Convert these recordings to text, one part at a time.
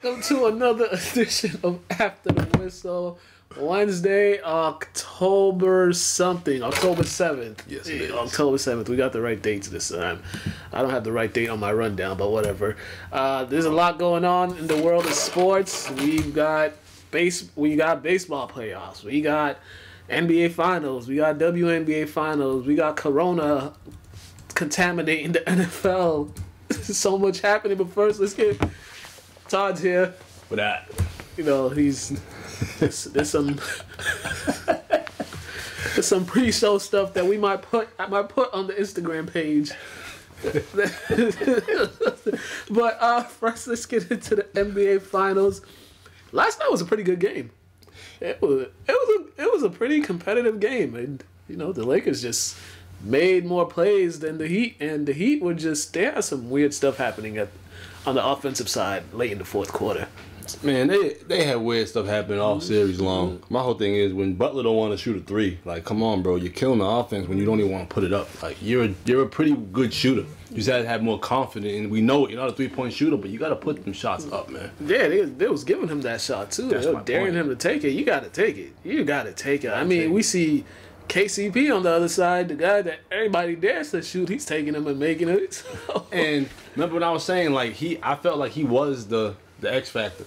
welcome to another edition of After the Whistle. Wednesday, October 7th. Yes, it is. October 7th. We got the right dates this time. I don't have the right date on my rundown, but whatever. There's a lot going on in the world of sports. We got baseball playoffs. We got NBA finals. We got WNBA finals. We got Corona contaminating the NFL. So much happening, but first let's get Todd's here. For that, You know, there's some pre-show stuff that I might put on the Instagram page. But first let's get into the NBA finals. Last night was a pretty good game. It was a pretty competitive game, and you know the Lakers just made more plays than the Heat, and the Heat were just, they had some weird stuff happening on the offensive side late in the fourth quarter. man, they had weird stuff happening all series long. My whole thing is when Butler don't want to shoot a three, like, come on, bro, you're killing the offense when you don't even want to put it up. Like, you're a pretty good shooter. You just had to have more confidence, and we know you're not a 3-point shooter, but you got to put them shots up, man. Yeah, they was giving him that shot too. They were daring him to take it. You got to take it. You got to take it. I mean, we see KCP on the other side, the guy that everybody dares to shoot, he's taking him and making it. So. And remember what I was saying? Like, I felt like he was the X factor.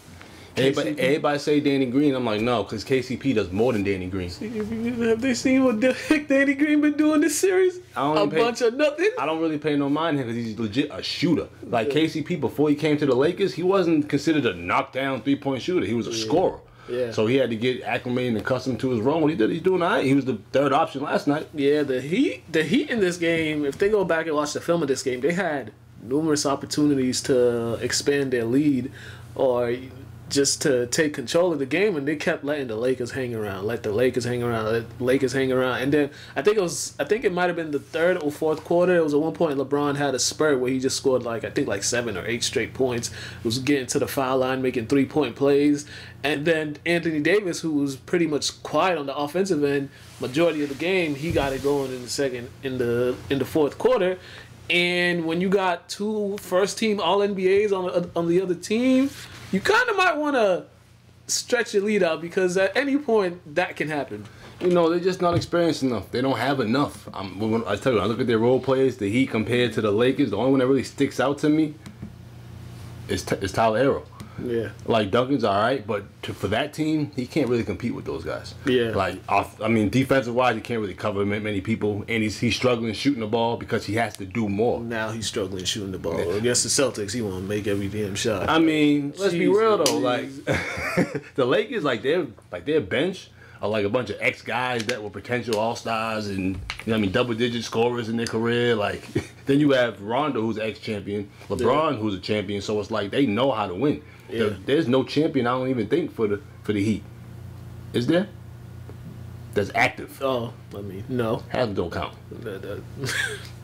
Everybody say Danny Green. I'm like, no, because KCP does more than Danny Green. Have they seen what Danny Green been doing this series? Bunch of nothing. I don't really pay no mind to him because he's legit a shooter. Like KCP, before he came to the Lakers, he wasn't considered a knockdown 3-point shooter. He was a scorer. Yeah. So he had to get acclimated and accustomed to his role. What he did, he's doing all right. He was the third option last night. Yeah, the Heat in this game, if they go back and watch the film of this game, they had numerous opportunities to expand their lead or just to take control of the game, and they kept letting the Lakers hang around. And then I think it might have been the third or fourth quarter. It was at one point LeBron had a spurt where he just scored like 7 or 8 straight points. He was getting to the foul line, making 3-point plays. And then Anthony Davis, who was pretty much quiet on the offensive end majority of the game, he got it going in the fourth quarter. And when you got 2 first-team All-NBAs on the other team, you kind of might want to stretch your lead out because at any point that can happen. You know, they're just not experienced enough. They don't have enough. I tell you, I look at their role players, the Heat compared to the Lakers, the only one that really sticks out to me is Tyler Herro. Yeah. Like, Duncan's all right, but for that team, he can't really compete with those guys. Yeah. Like, defensive-wise, he can't really cover many people, and he's struggling shooting the ball because he has to do more. Now he's struggling shooting the ball. Yeah. Against the Celtics, he want to make every damn shot. I mean, let's be real, though. Like, the Lakers, their bench are like a bunch of ex-guys that were potential all-stars and, double-digit scorers in their career. Like, then you have Rondo, who's an ex-champion, LeBron, who's a champion, so it's like they know how to win. Yeah. There's no champion, I don't even think, for the Heat. Is there? That's active. Oh, I mean, no. Half don't count.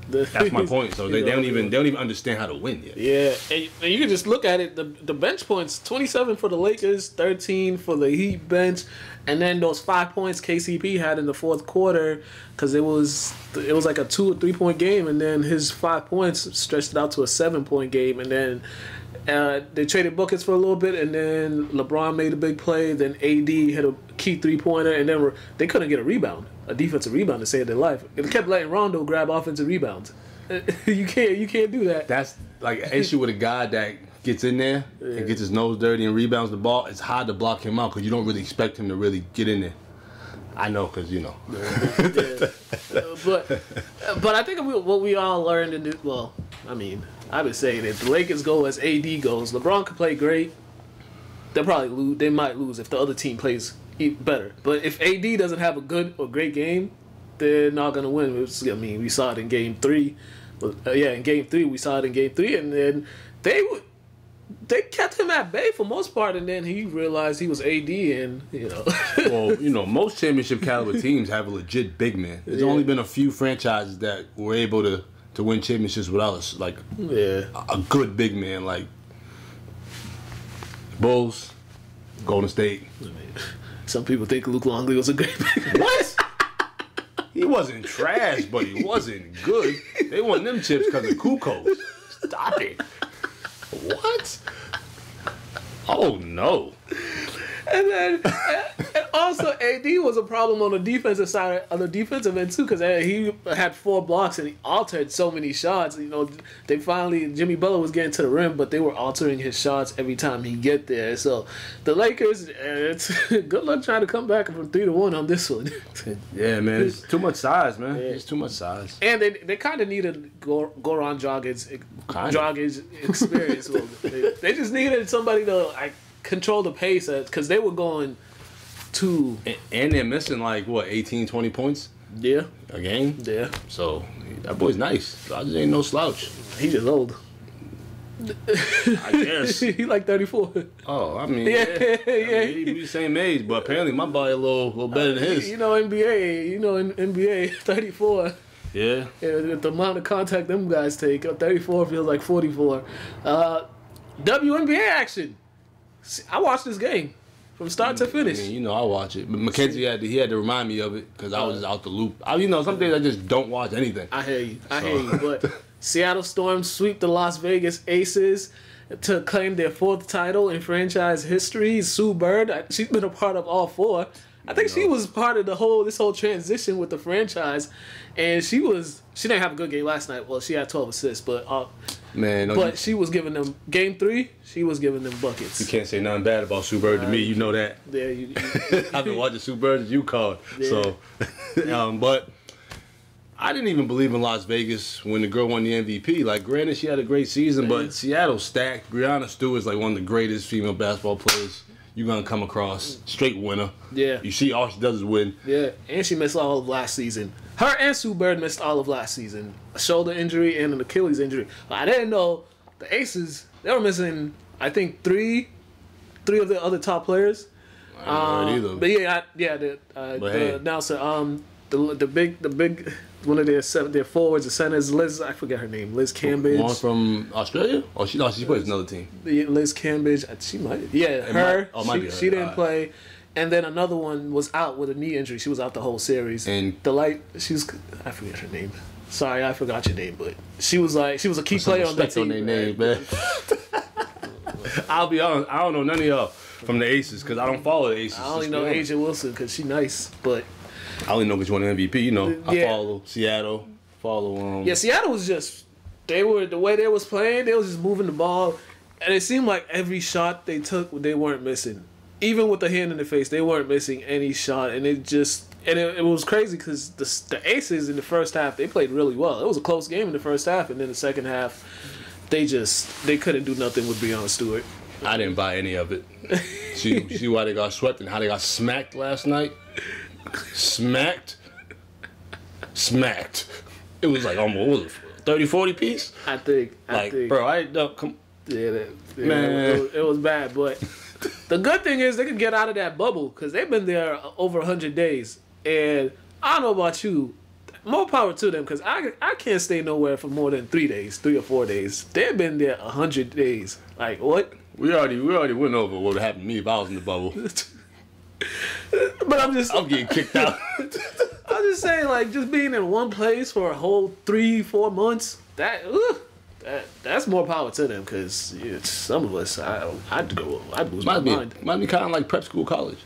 That's my point. So they don't even understand how to win yet. Yeah, and you can just look at it. The bench points: 27 for the Lakers, 13 for the Heat bench, and then those 5 points KCP had in the fourth quarter because it was like a 2 or 3 point game, and then his 5 points stretched it out to a 7-point game, and then. They traded buckets for a little bit, and then LeBron made a big play. Then AD hit a key 3-pointer, and then they couldn't get a defensive rebound to save their life. They kept letting Rondo grab offensive rebounds. You can't do that. That's like an issue with a guy that gets in there and gets his nose dirty and rebounds the ball. It's hard to block him out because you don't really expect him to really get in there. I know, because you know. But I think what we all learned in this, I've been saying if the Lakers go as AD goes, LeBron could play great. They'll probably lose. They might lose if the other team plays better. But if AD doesn't have a good or great game, they're not gonna win. We saw it in Game 3. In Game 3 we saw it in Game 3, and then they kept him at bay for most part, and then he realized he was AD, and Well, most championship caliber teams have a legit big man. There's only been a few franchises that were able to win championships without a good big man, like Bulls, Golden State. Some people think Luke Longley was a great big man. What? He wasn't trash, but he wasn't good. They won them chips because of Kukoc. Stop it. What? Oh no. And then, and also AD was a problem on the defensive side, on the defensive end too, because he had 4 blocks and he altered so many shots. You know, they finally Jimmy Butler was getting to the rim, but they were altering his shots every time he get there. So the Lakers, it's good luck trying to come back from 3-1 on this one. Yeah, man, it's too much size, man. Yeah. It's too much size. And they kind of needed Goran Dragic's experience. They just needed somebody to control the pace because they were going to... And they're missing 18, 20 points? Yeah. A game? Yeah. So, that boy's nice. I just ain't no slouch. He just old. I guess. He 34. Oh, I mean, yeah. He be the same age, but apparently my body a little better than his. You know, NBA, 34. Yeah. The amount of contact them guys take, 34 feels like 44. WNBA action. I watched this game from start to finish. I mean, I watch it. But Mackenzie had to remind me of it because I was out the loop. Some days I just don't watch anything. I hear you. But Seattle Storm sweep the Las Vegas Aces to claim their 4th title in franchise history. Sue Bird, she's been a part of all 4. I think she was part of this whole transition with the franchise, and she didn't have a good game last night. Well, she had 12 assists, but she was giving them game 3. She was giving them buckets. You can't say nothing bad about Sue Bird to me. You know that. Yeah, I've been watching Sue Bird as you called. Yeah. So, but I didn't even believe in Las Vegas when the girl won the MVP. Granted, she had a great season, but Seattle stacked. Breanna Stewart's one of the greatest female basketball players you're going to come across. Straight winner. Yeah. You see all she does is win. Yeah, and she missed all of last season. Her and Sue Bird missed all of last season. A shoulder injury and an Achilles injury. I didn't know the Aces, they were missing, I think, three of the other top players. I don't know either. But the announcer, the big one of their forwards, the centers, Liz, I forget her name, Liz Cambridge. One from Australia? Oh, she plays another team. Liz Cambridge, she might. Yeah, her. Might be her. She didn't play. And then another one was out with a knee injury. She was out the whole series. And I forget her name. Sorry, I forgot your name, but she was a key player on that team. On their name, man. I'll be honest, I don't know none of y'all from the Aces because I don't follow the Aces. I only know Asia Wilson because she's nice, but I only know which one MVP. I follow Seattle. Yeah, Seattle was just the way they was playing. They was just moving the ball, and it seemed like every shot they took, they weren't missing. Even with the hand in the face, they weren't missing any shot, and it was crazy because the Aces in the first half they played really well. It was a close game in the first half, and then the second half they couldn't do nothing with Breanna Stewart. I didn't buy any of it. See why they got swept and how they got smacked last night. Smacked. It was almost, what was it, 30, 40 piece? I think. Bro, I don't come. Yeah, man, it was bad, but. The good thing is they could get out of that bubble because they've been there over 100 days. And I don't know about you, more power to them because I can't stay nowhere for more than 3 or 4 days. They've been there 100 days. What? We already went over what would happen to me if I was in the bubble. But I'm getting kicked out. I'm just saying, just being in one place for a whole 3-4 months, that's more power to them because some of us, I'd lose my mind. Might be kind of like prep school, college,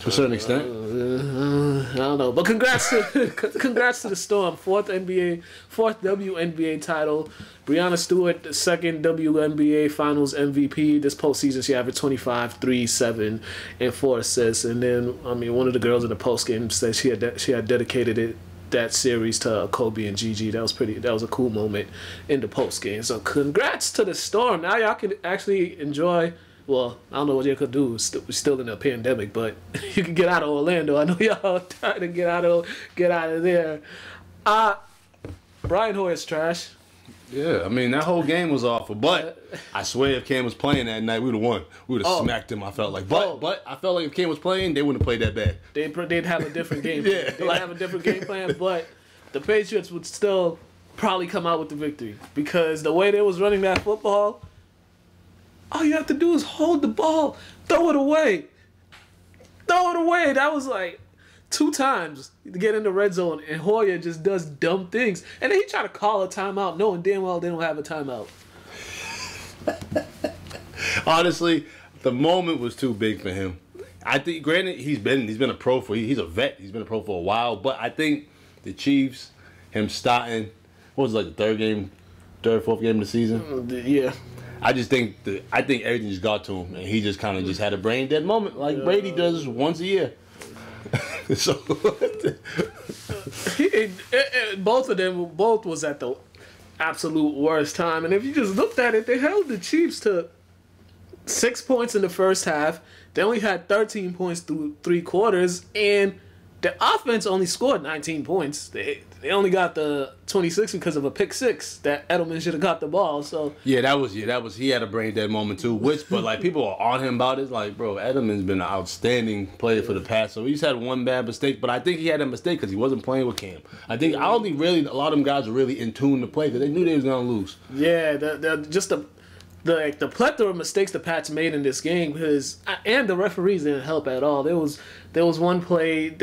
to a certain extent. I don't know, but congrats to the Storm, fourth WNBA title. Breanna Stewart, the second WNBA Finals MVP. This postseason, she averaged 25, 3, 7, and 4 assists. And then, one of the girls in the postgame said she had dedicated that series to Kobe and Gigi. That was a cool moment in the post game. So congrats to the Storm. Now y'all can actually enjoy. Well, I don't know what you could do. We're still in a pandemic, but you can get out of Orlando. I know y'all trying to get out of there. Brian Hoyer's trash. Yeah, that whole game was awful. But I swear if Cam was playing that night, we would have won. We would have smacked him, I felt like. But I felt like if Cam was playing, they wouldn't have played that bad. They'd have a different game plan. They'd have a different game plan, but the Patriots would still probably come out with the victory. Because the way they was running that football, all you have to do is hold the ball, throw it away. That was 2 times to get in the red zone, and Hoyer just does dumb things. And then he tried to call a timeout knowing damn well they don't have a timeout. Honestly, the moment was too big for him. I think, granted, he's been a pro he's a vet. He's been a pro for a while, but I think the Chiefs, him starting, what was it, like the fourth game of the season? Yeah. I think everything just got to him, and he just kind of just had a brain dead moment, like Brady does once a year. So both of them was at the absolute worst time, and if you just looked at it, they held the Chiefs to 6 points in the first half. They only had 13 points through 3 quarters, and the offense only scored 19 points. They only got the 26 because of a pick six that Edelman should have got the ball. So that was he had a brain dead moment too. But like people are on him about it. Like, bro, Edelman's been an outstanding player for the past. So he's had one bad mistake, but I think he had a mistake because he wasn't playing with Cam. I don't think really a lot of them guys were really in tune to play because they knew they was gonna lose. Yeah, the plethora of mistakes the Pats made in this game and the referees didn't help at all. There was one play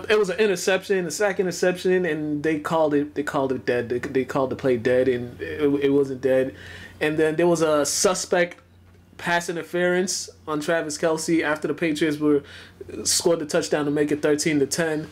it was an interception, a sack interception, and they called it dead. They called the play dead, and it wasn't dead. And then there was a suspect pass interference on Travis Kelce after the Patriots scored the touchdown to make it 13-10.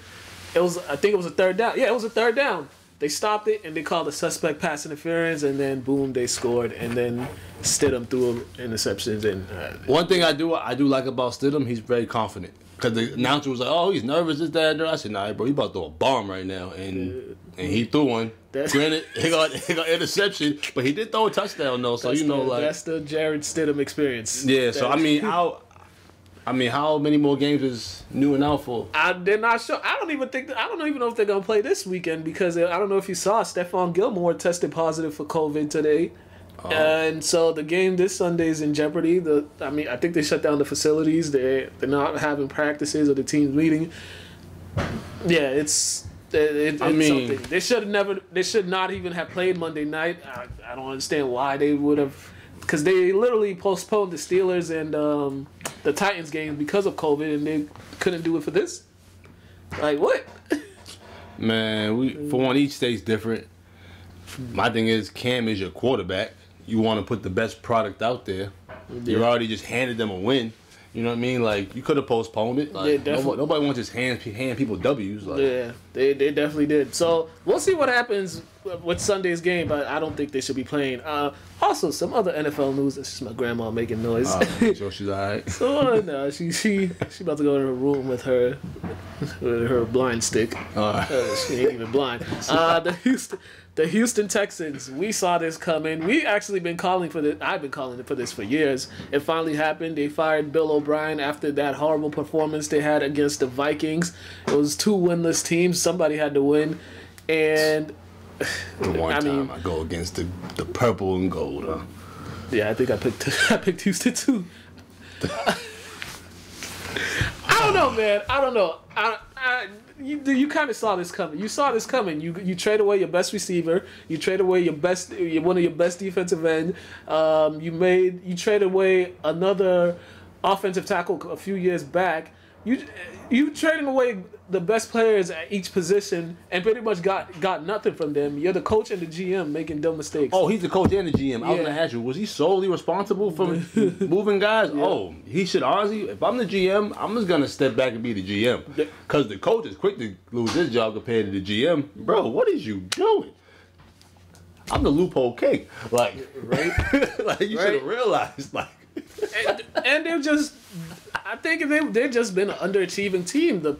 I think it was a third down. Yeah, it was a third down. They stopped it and they called a suspect pass interference, and then boom, they scored, and then Stidham threw interceptions. And one thing I do like about Stidham, he's very confident. Because the announcer was like, "Oh, he's nervous, this, that, and that." I said, "Nah, bro, he about to throw a bomb right now," and he threw one. Granted, he got interception, but he did throw a touchdown though. So that's the Jared Stidham experience. Yeah. So I mean, how many more games is New and out for? They're not sure. I don't even know if they're gonna play this weekend because I don't know if you saw Stephon Gilmore tested positive for COVID today. And so the game this Sunday is in jeopardy. I think they shut down the facilities. They're not having practices or the team's meeting. Yeah, it's something. They should not even have played Monday night. I don't understand why they would have, because they literally postponed the Steelers and the Titans game because of COVID, and they couldn't do it for this. Like what? Man, for one, each state's different. My thing is, Cam is your quarterback. You want to put the best product out there. Yeah. You already just handed them a win. You know what I mean? Like, you could have postponed it. Like, nobody wants to just hand people W's. Like. Yeah, they definitely did. So we'll see what happens with Sunday's game, but I don't think they should be playing. Also, some other NFL news. It's just my grandma making noise. So she's all right. So no, she about to go in her room with her blind stick. She ain't even blind. The Houston Texans, we saw this coming. We actually been calling for this. I've been calling for this for years. It finally happened. They fired Bill O'Brien after that horrible performance they had against the Vikings. It was 2 winless teams. Somebody had to win. And I go against the purple and gold, huh? Yeah, I think I picked Houston too. I don't know, man. I don't know. You kind of saw this coming. You saw this coming. You trade away your best receiver. You trade away one of your best defensive end. You trade away another offensive tackle a few years back. You trading away the best players at each position and pretty much got nothing from them. You're the coach and the GM making dumb mistakes. Oh, he's the coach and the GM. Yeah. I was going to ask you, was he solely responsible for moving guys? Yeah. Oh, he should honestly, if I'm the GM, I'm just going to step back and be the GM. Because the coach is quick to lose his job compared to the GM. Bro, what is you doing? I'm the loophole king. Like, right? Like you should have realized. Like, and they're just, I think they've just been an underachieving team.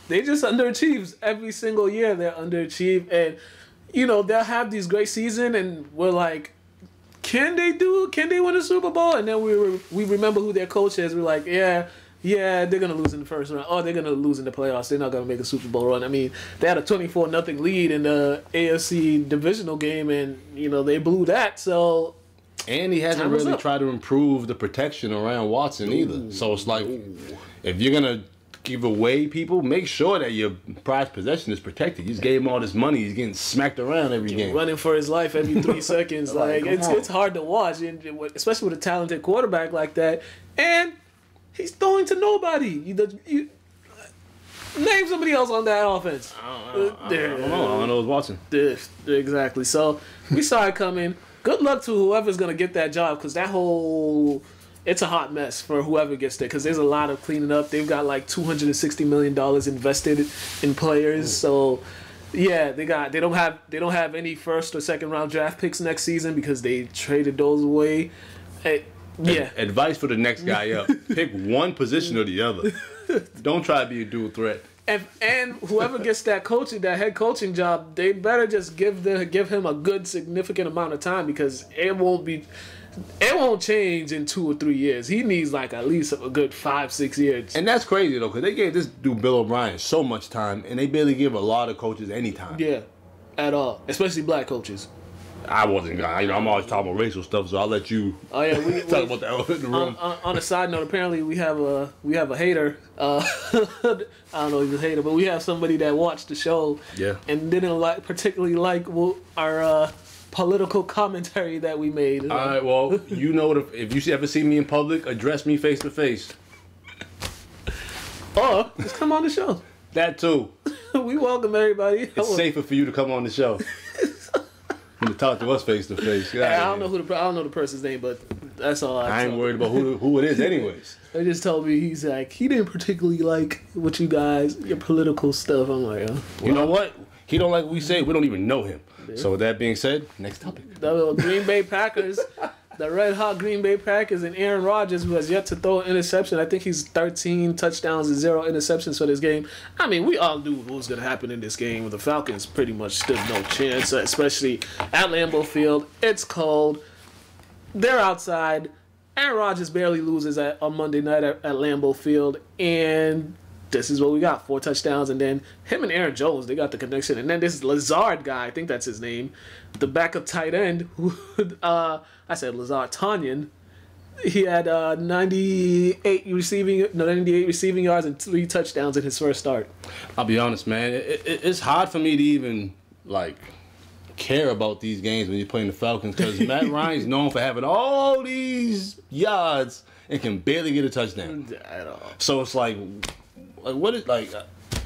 They just underachieve every single year. They're underachieved, and they'll have these great seasons, and we're like, can they win a Super Bowl? And then we remember who their coach is. We're like, yeah, they're gonna lose in the first round. Oh, they're gonna lose in the playoffs. They're not gonna make a Super Bowl run. I mean, they had a 24-0 lead in the AFC divisional game, and they blew that. So. And he hasn't really tried to improve the protection around Watson either. So it's like, if you're going to give away people, make sure that your prized possession is protected. You just gave him all this money. He's getting smacked around every game. Running for his life every 3 seconds. Like it's hard to watch, especially with a talented quarterback like that. And he's throwing to nobody. You name somebody else on that offense. I don't know. I don't know who's Watson. Exactly. So we saw it coming. good luck to whoever's gonna get that job, because that whole it's a hot mess for whoever gets there, because there's a lot of cleaning up. They've got like $260 million invested in players, so yeah, they don't have any first or second round draft picks next season because they traded those away. Yeah. Advice for the next guy up: pick one position or the other. Don't try to be a dual threat. And whoever gets that head coaching job, they better just give him a good significant amount of time, because it won't change in 2 or 3 years. He needs like at least a good 5-6 years. And that's crazy though, because they gave this dude Bill O'Brien so much time, and they barely give a lot of coaches any time. Yeah, at all, especially black coaches. I wasn't gonna. I'm always talking about racial stuff, so I'll let you. Oh yeah, we talk about the elephant in the room. On a side note, apparently we have a hater. I don't know if he's a hater, but we have somebody that watched the show. Yeah. And didn't particularly like our political commentary that we made. All right. Well, you know, if you ever see me in public, address me face to face. Or just come on the show. That too. We welcome everybody. It's safer for you to come on the show. To talk to us face to face. I don't know the person's name, but that's all I ain't worried about who it is, anyways. They just told me he didn't particularly like what you guys, your political stuff. I'm like, you know what? He don't like what we say. We don't even know him. Yeah. So with that being said, next topic. The Green Bay Packers, the red hot Green Bay Packers, and Aaron Rodgers, who has yet to throw an interception. I think he's 13 touchdowns and 0 interceptions for this game. I mean, we all knew what was going to happen in this game. The Falcons pretty much stood no chance, especially at Lambeau Field. It's cold. They're outside. Aaron Rodgers barely loses on Monday night at Lambeau Field, and this is what we got: 4 touchdowns, and then him and Aaron Jones, they got the connection. And then this Lazard guy, I think that's his name, the backup tight end, who I said Lazard Tanyan. He had 98 receiving yards and 3 touchdowns in his first start. I'll be honest, man. It's hard for me to even care about these games when you're playing the Falcons, because Matt Ryan's known for having all these yards and can barely get a touchdown at all. So it's like what is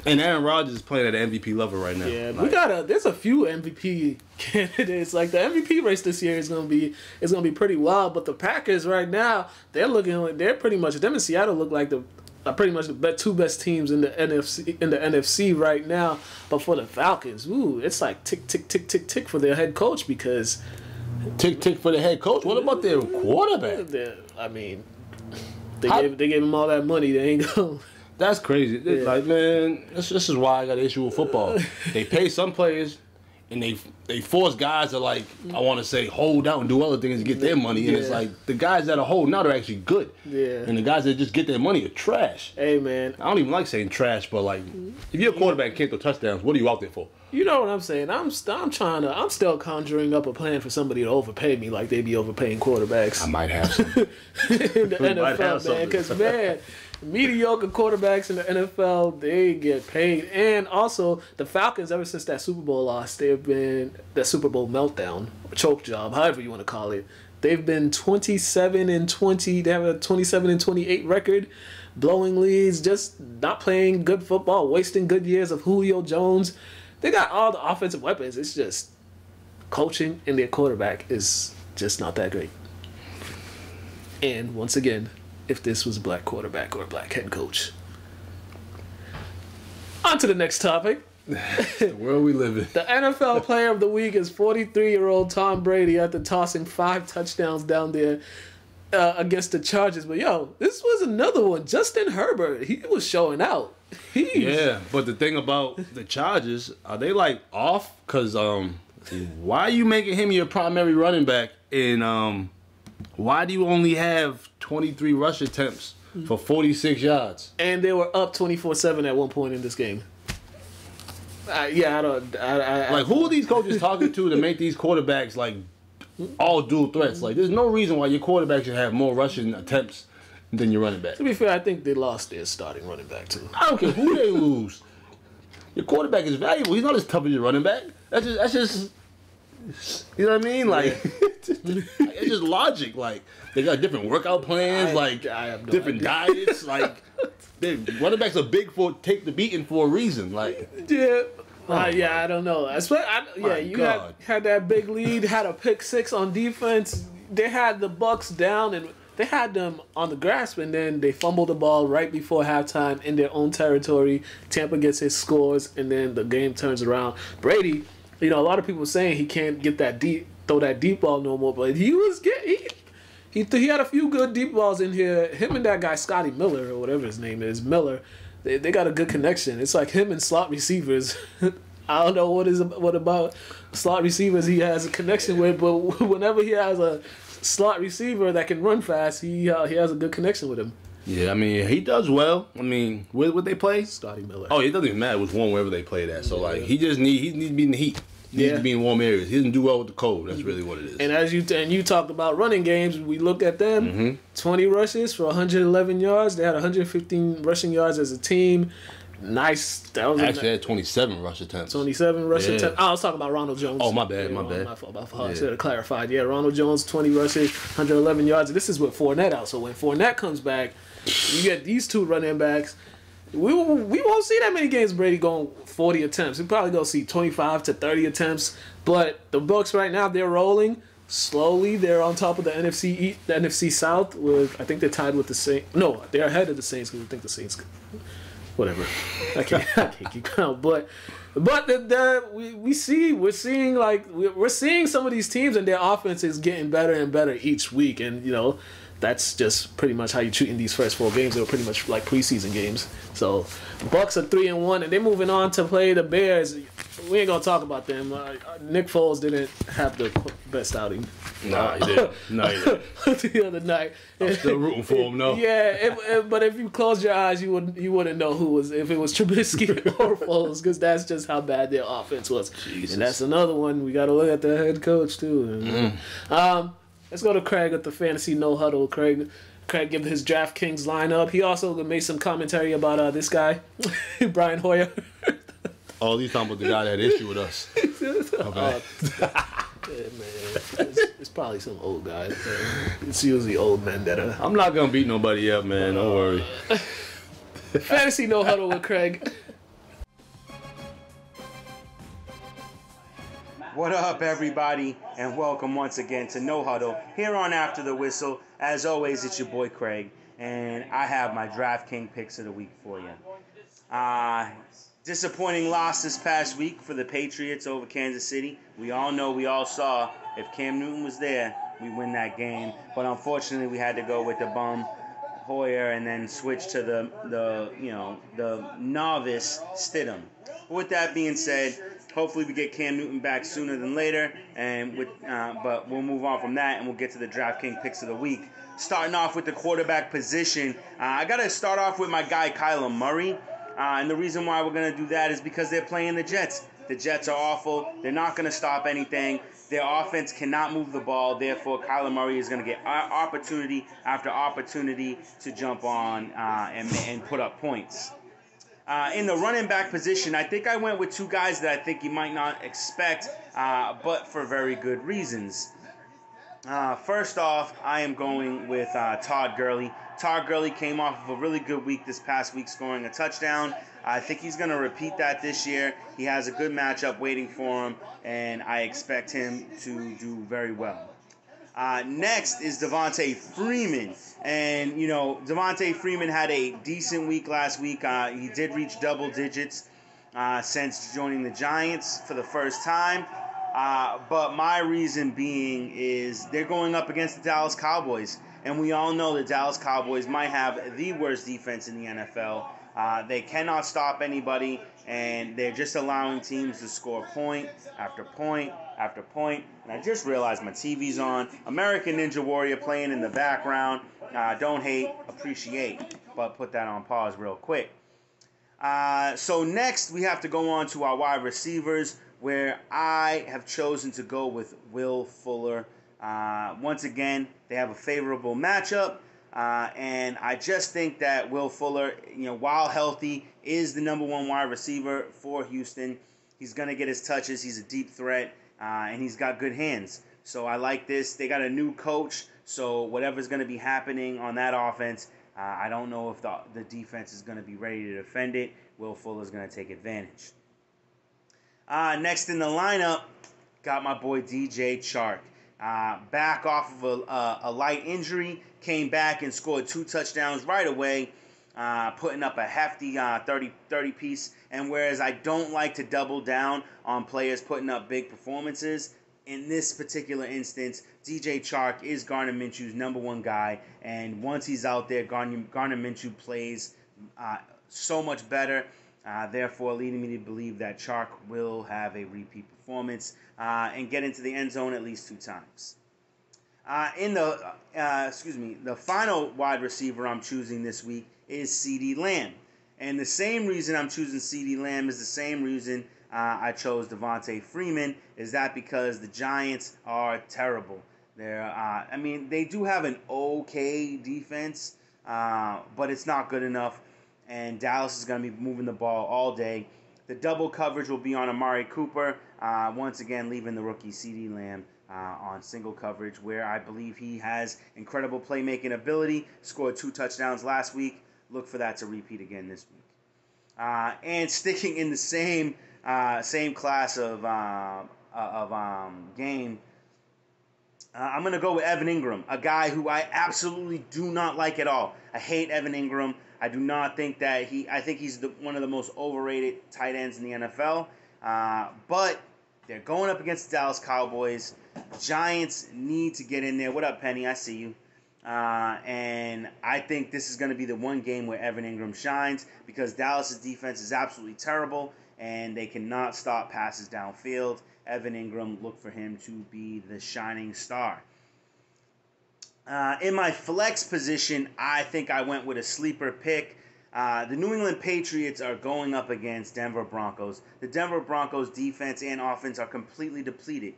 and Aaron Rodgers is playing at an MVP level right now. Yeah, there's a few MVP candidates. Like the MVP race this year is gonna be pretty wild. But the Packers right now, they're pretty much, them and Seattle look like pretty much the 2 best teams in the NFC right now. But for the Falcons, it's like tick tick tick tick tick for their head coach, because tick tick for the head coach. What about their quarterback? I mean, they gave him all that money. They ain't going. That's crazy. Yeah. Like, man, this is why I got an issue with football. They pay some players, and they force guys to, I want to say, hold out and do other things to get their money. And it's like, the guys that are holding out are actually good. Yeah. And the guys that just get their money are trash. Hey, man. I don't even like saying trash, but, if you're a quarterback and can't throw touchdowns, what are you out there for? You know what I'm saying? I'm still conjuring up a plan for somebody to overpay me like they be overpaying quarterbacks. I might have some. In the NFL, man. Because, man, mediocre quarterbacks in the NFL, they get paid. And also, the Falcons, ever since that Super Bowl loss, they've been that Super Bowl meltdown, or choke job, however you want to call it. They've been 27-20. They have a 27-28 record, blowing leads, just not playing good football, wasting good years of Julio Jones. They got all the offensive weapons. It's just coaching, and their quarterback is just not that great. And once again, if this was a black quarterback or a black head coach. On to the next topic. The world we live in. The NFL Player of the Week is 43-year-old Tom Brady after tossing 5 touchdowns down there against the Chargers. But, this was another one. Justin Herbert, he was showing out. Yeah, but the thing about the Chargers, are they, off? Because why are you making him your primary running back? And why do you only have 23 rush attempts for 46 yards? And they were up 24-7 at one point in this game. Who are these coaches talking to make these quarterbacks, all dual threats? There's no reason why your quarterback should have more rushing attempts than your running back. To be fair, I think they lost their starting running back, too. I don't care who they lose. Your quarterback is valuable. He's not as tough as your running back. That's just you know what I mean? It's just logic. They got different workout plans, different diets. Running backs are big for take the beating for a reason. Yeah, Yeah, I don't know. Had that big lead, had a pick six on defense. They had the Bucks down, and they had them on the grasp, and then they fumbled the ball right before halftime in their own territory. Tampa gets his scores, and then the game turns around. Brady, a lot of people were saying he can't throw that deep ball no more, but he was getting. He had a few good deep balls in here. Him and that guy Scotty Miller or whatever his name is, Miller. They got a good connection. It's like him and slot receivers. I don't know what about slot receivers he has a connection with, but whenever he has a slot receiver that can run fast, he has a good connection with him. Yeah, I mean, he does well. I mean, where would they play? Scotty Miller. Oh, it doesn't even matter which one, wherever they play at. So, he needs to be in the heat. He needs to be in warm areas. He doesn't do well with the cold. That's really what it is. And you talked about running games. We looked at them. 20 rushes for 111 yards. They had 115 rushing yards as a team. Nice. That was actually had 27 rush attempts. 27 rush attempts. I was talking about Ronald Jones. Oh, my bad. My fault. I should have clarified. Yeah, Ronald Jones, 20 rushes, 111 yards. This is with Fournette out. So when Fournette comes back, you get these two running backs. We won't see that many games Brady going 40 attempts. We probably going to see 25 to 30 attempts. But the Bucs right now, they're rolling. Slowly, they're on top of the NFC South. I think they're tied with the Saints. No, they're ahead of the Saints because I think the Saints... Whatever, I can't keep count. But we're seeing some of these teams and their offense is getting better and better each week, and that's just pretty much how you're treating these first 4 games. They were pretty much like preseason games. So Bucks are 3-1, and they're moving on to play the Bears. We ain't gonna talk about them. Nick Foles didn't have the best outing. No, he didn't. The other night. I'm still rooting for him, though. Yeah, but if you close your eyes, you wouldn't know if it was Trubisky or Foles, because that's just how bad their offense was. Jesus. And that's another one. We got to look at the head coach too. Let's go to Craig with the fantasy no huddle. Craig gave his DraftKings lineup. He also made some commentary about this guy, Brian Hoyer. Oh, he's talking about the guy that had issue with us. Okay. Man, it's probably some old guy. It's usually old men that are. I'm not gonna beat nobody up, man. Don't worry. Fantasy no huddle with Craig. What up, everybody, and welcome once again to No Huddle here on After the Whistle. As always, it's your boy Craig, and I have my DraftKings picks of the week for you. Disappointing loss this past week for the Patriots over Kansas City. We all saw if Cam Newton was there, we win that game. But unfortunately, we had to go with the bum Hoyer and then switch to the novice Stidham. With that being said, hopefully we get Cam Newton back sooner than later, but we'll move on from that and we'll get to the DraftKings picks of the week. Starting off with the quarterback position, I got to start off with my guy Kyler Murray. And the reason why we're going to do that is because they're playing the Jets. The Jets are awful. They're not going to stop anything. Their offense cannot move the ball. Therefore, Kyler Murray is going to get opportunity after opportunity to jump on and put up points. In the running back position, I think I went with 2 guys that I think you might not expect, but for very good reasons. First off, I am going with Todd Gurley. Todd Gurley came off of a really good week this past week, scoring a touchdown. I think he's going to repeat that this year. He has a good matchup waiting for him, and I expect him to do very well. Next is Devontae Freeman. And, Devontae Freeman had a decent week last week. He did reach double digits since joining the Giants for the first time. But my reason being is they're going up against the Dallas Cowboys. And we all know the Dallas Cowboys might have the worst defense in the NFL. They cannot stop anybody, and they're just allowing teams to score point after point after point. And I just realized my TV's on. American Ninja Warrior playing in the background. Don't hate, appreciate. But put that on pause real quick. So next, we have to go on to our wide receivers, where I have chosen to go with Will Fuller. Once again, they have a favorable matchup, and I just think that Will Fuller, while healthy, is the number 1 wide receiver for Houston. He's going to get his touches. He's a deep threat, and he's got good hands. So I like this. They got a new coach, so whatever's going to be happening on that offense, I don't know if the defense is going to be ready to defend it. Will Fuller's going to take advantage. Next in the lineup, got my boy DJ Chark. Back off of a light injury, came back and scored 2 touchdowns right away, putting up a hefty 30 piece. And whereas I don't like to double down on players putting up big performances, in this particular instance, DJ Chark is Gardner Minshew's #1 guy. And once he's out there, Gardner Minshew plays so much better. Therefore, leading me to believe that Chark will have a repeat performance and get into the end zone at least 2 times. The final wide receiver I'm choosing this week is CeeDee Lamb. And the same reason I'm choosing CeeDee Lamb is the same reason I chose Devontae Freeman. Is that because the Giants are terrible. They do have an okay defense, but it's not good enough. And Dallas is going to be moving the ball all day. The double coverage will be on Amari Cooper, once again leaving the rookie CeeDee Lamb on single coverage, where I believe he has incredible playmaking ability. Scored 2 touchdowns last week. Look for that to repeat again this week. And sticking in the same class of game, I'm going to go with Evan Ingram, a guy who I absolutely do not like at all. I hate Evan Ingram. I do not think that I think he's one of the most overrated tight ends in the NFL. But they're going up against the Dallas Cowboys. Giants need to get in there. What up, Penny? I see you. And I think this is going to be the one game where Evan Ingram shines, because Dallas' defense is absolutely terrible and they cannot stop passes downfield. Evan Ingram, look for him to be the shining star. In my flex position, I think I went with a sleeper pick. The New England Patriots are going up against Denver Broncos. The Denver Broncos defense and offense are completely depleted.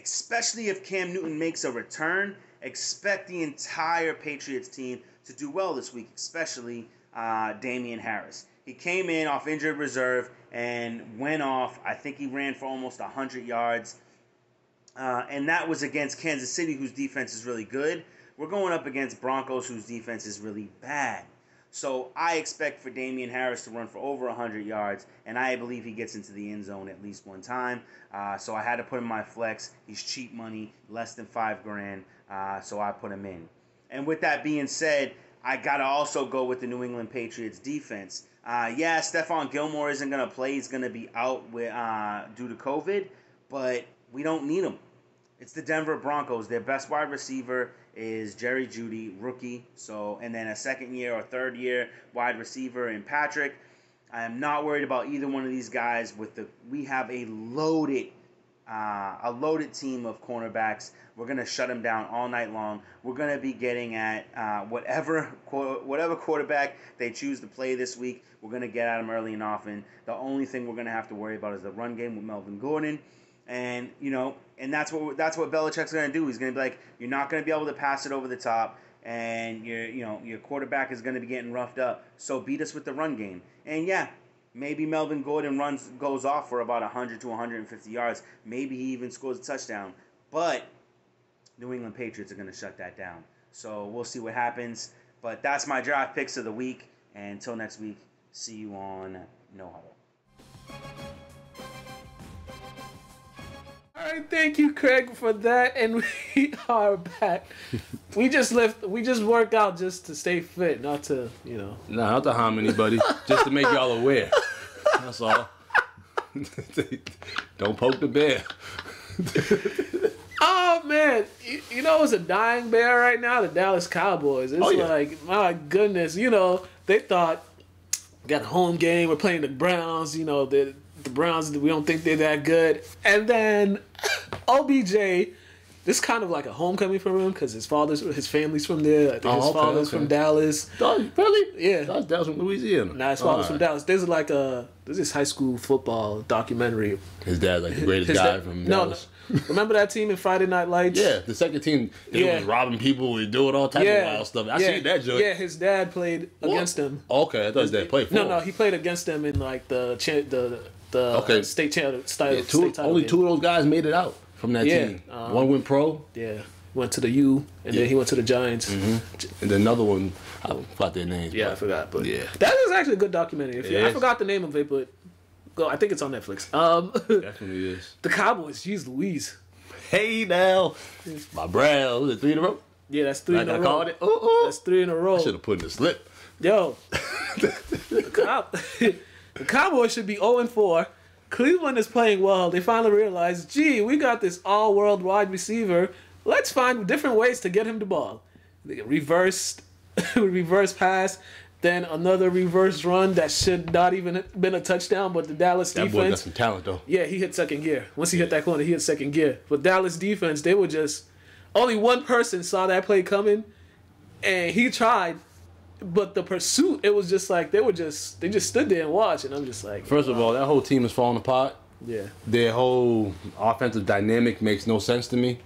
Especially if Cam Newton makes a return, expect the entire Patriots team to do well this week, especially Damian Harris. He came in off injured reserve and went off. I think he ran for almost 100 yards. And that was against Kansas City, whose defense is really good. We're going up against Broncos, whose defense is really bad. So I expect for Damian Harris to run for over 100 yards, and I believe he gets into the end zone at least one time. So I had to put him in my flex. He's cheap money, less than $5,000, so I put him in. And with that being said, I got to also go with the New England Patriots defense. Stephon Gilmore isn't going to play. He's going to be out due to COVID, but we don't need him. It's the Denver Broncos. Their best wide receiver is Jerry Jeudy, rookie. And then a second-year or third-year wide receiver in Patrick. I am not worried about either one of these guys. We have a loaded team of cornerbacks. We're going to shut them down all night long. We're going to be getting at whatever quarterback they choose to play this week. We're going to get at them early and often. The only thing we're going to have to worry about is the run game with Melvin Gordon. And that's what Belichick's going to do. He's going to be like, you're not going to be able to pass it over the top, and your quarterback is going to be getting roughed up. So beat us with the run game. And maybe Melvin Gordon goes off for about 100 to 150 yards. Maybe he even scores a touchdown. But New England Patriots are going to shut that down. So we'll see what happens. But that's my draft picks of the week. And until next week, see you on No Huddle. All right, thank you, Craig, for that, and we are back. We just worked out just to stay fit, not to, not to harm anybody, just to make y'all aware. That's all. Don't poke the bear. Oh man, it's a dying bear right now. The Dallas Cowboys. It's like, my goodness, they thought got a home game. We're playing the Browns. The Browns, we don't think they're that good. And then OBJ, this is kind of like a homecoming for him because his family's from there. I think his father's from Dallas. Really? Yeah. That's Dallas from Louisiana. Nah, his father's from Dallas. There's this high school football documentary. His dad's like the greatest guy from Dallas. No. Remember that team in Friday Night Lights? Yeah, the second team, they was robbing people, we doing all type of wild stuff. I seen that joke. Yeah, his dad played against him. Okay, I thought his dad played for him. No, he played against them in like the state title. Only 2 of those guys made it out from that team. One went pro. Yeah, went to the U, and then he went to the Giants. Mm-hmm. And then another one, I forgot their names. Yeah, I forgot. But that is actually a good documentary. I forgot the name of it, but Go. I think it's on Netflix. Definitely is. The Cowboys. Jeez Louise. Hey now, my Browns. Was it 3 in a row? Yeah, that's 3 in a row. I called it. Ooh. That's 3 in a row. I should have put in the slip. Yo, the Cowboys should be 0-4. Cleveland is playing well. They finally realized, gee, we got this all-world wide receiver. Let's find different ways to get him the ball. They reversed, reverse pass, then another reverse run that should not even been a touchdown, but the Dallas defense. That boy got some talent, though. Yeah, he hit second gear. Once he hit that corner, he hit second gear. But Dallas defense, they were just... Only one person saw that play coming, and he tried. But the pursuit, it was just like they just stood there and watched, and I'm just like. First of all, that whole team is falling apart. Yeah. Their whole offensive dynamic makes no sense to me.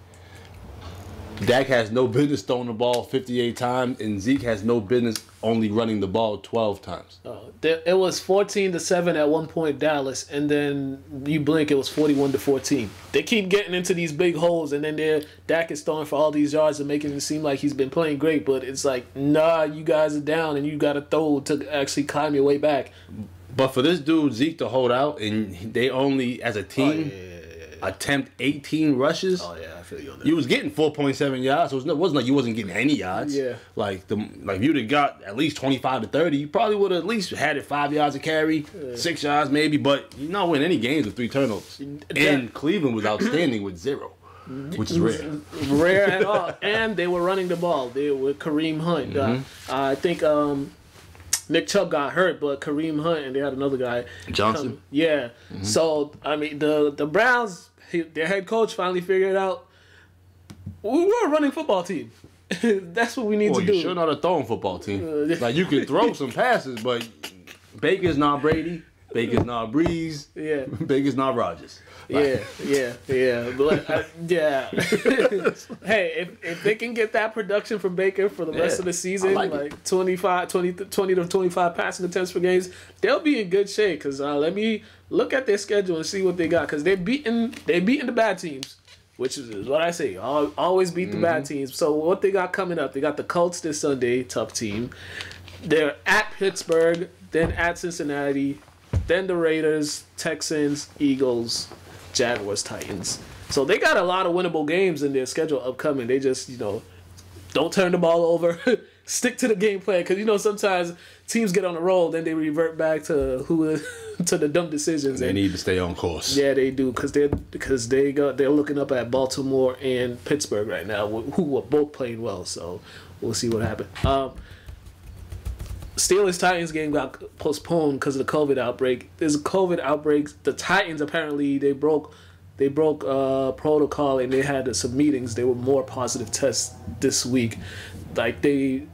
Dak has no business throwing the ball 58 times, and Zeke has no business only running the ball 12 times. It was 14-7 at one point, Dallas, and then you blink, it was 41-14. They keep getting into these big holes, and then Dak is throwing for all these yards and making it seem like he's been playing great, but it's like, nah, you guys are down, and you got to throw to actually climb your way back. But for this dude, Zeke, to hold out, and they only, as a team, attempt 18 rushes. Oh, yeah, I feel you on that. You was getting 4.7 yards, so it wasn't like you wasn't getting any yards. Yeah. Like if you'd have got at least 25 to 30, you probably would have at least had it 5 yards to carry, 6 yards maybe, but you're not winning any games with 3 turnovers. And Cleveland was outstanding with 0, which is rare. Rare at all. And they were running the ball. They were Kareem Hunt. I think Nick Chubb got hurt, but Kareem Hunt and they had another guy. Johnson. Yeah. So, I mean, the Browns, their head coach finally figured it out. We're a running football team. That's what we need to do. You sure not a throwing football team. Like, you can throw some passes, but Baker's not Brady. Baker's not Breeze. Yeah. Baker's not Rodgers. Like, Yeah. But, yeah. Hey, if they can get that production from Baker for the rest of the season, like 20 to 25 passing attempts per games, they'll be in good shape. Because let me look at their schedule and see what they got. Because they're beating the bad teams, which is what I say. Always beat the bad teams. So what they got coming up? They got the Colts this Sunday, tough team. They're at Pittsburgh, then at Cincinnati, then the Raiders, Texans, Eagles, Jaguars, Titans. So they got a lot of winnable games in their schedule upcoming. They just, don't turn the ball over. Stick to the game plan. Because, sometimes teams get on a roll, then they revert back to the dumb decisions. They need to stay on course. Yeah, they do. Because they're looking up at Baltimore and Pittsburgh right now, who are both playing well. So we'll see what happens. Steelers-Titans game got postponed because of the COVID outbreak. There's a COVID outbreak. The Titans, apparently, they broke protocol and they had some meetings. There were more positive tests this week. Like, team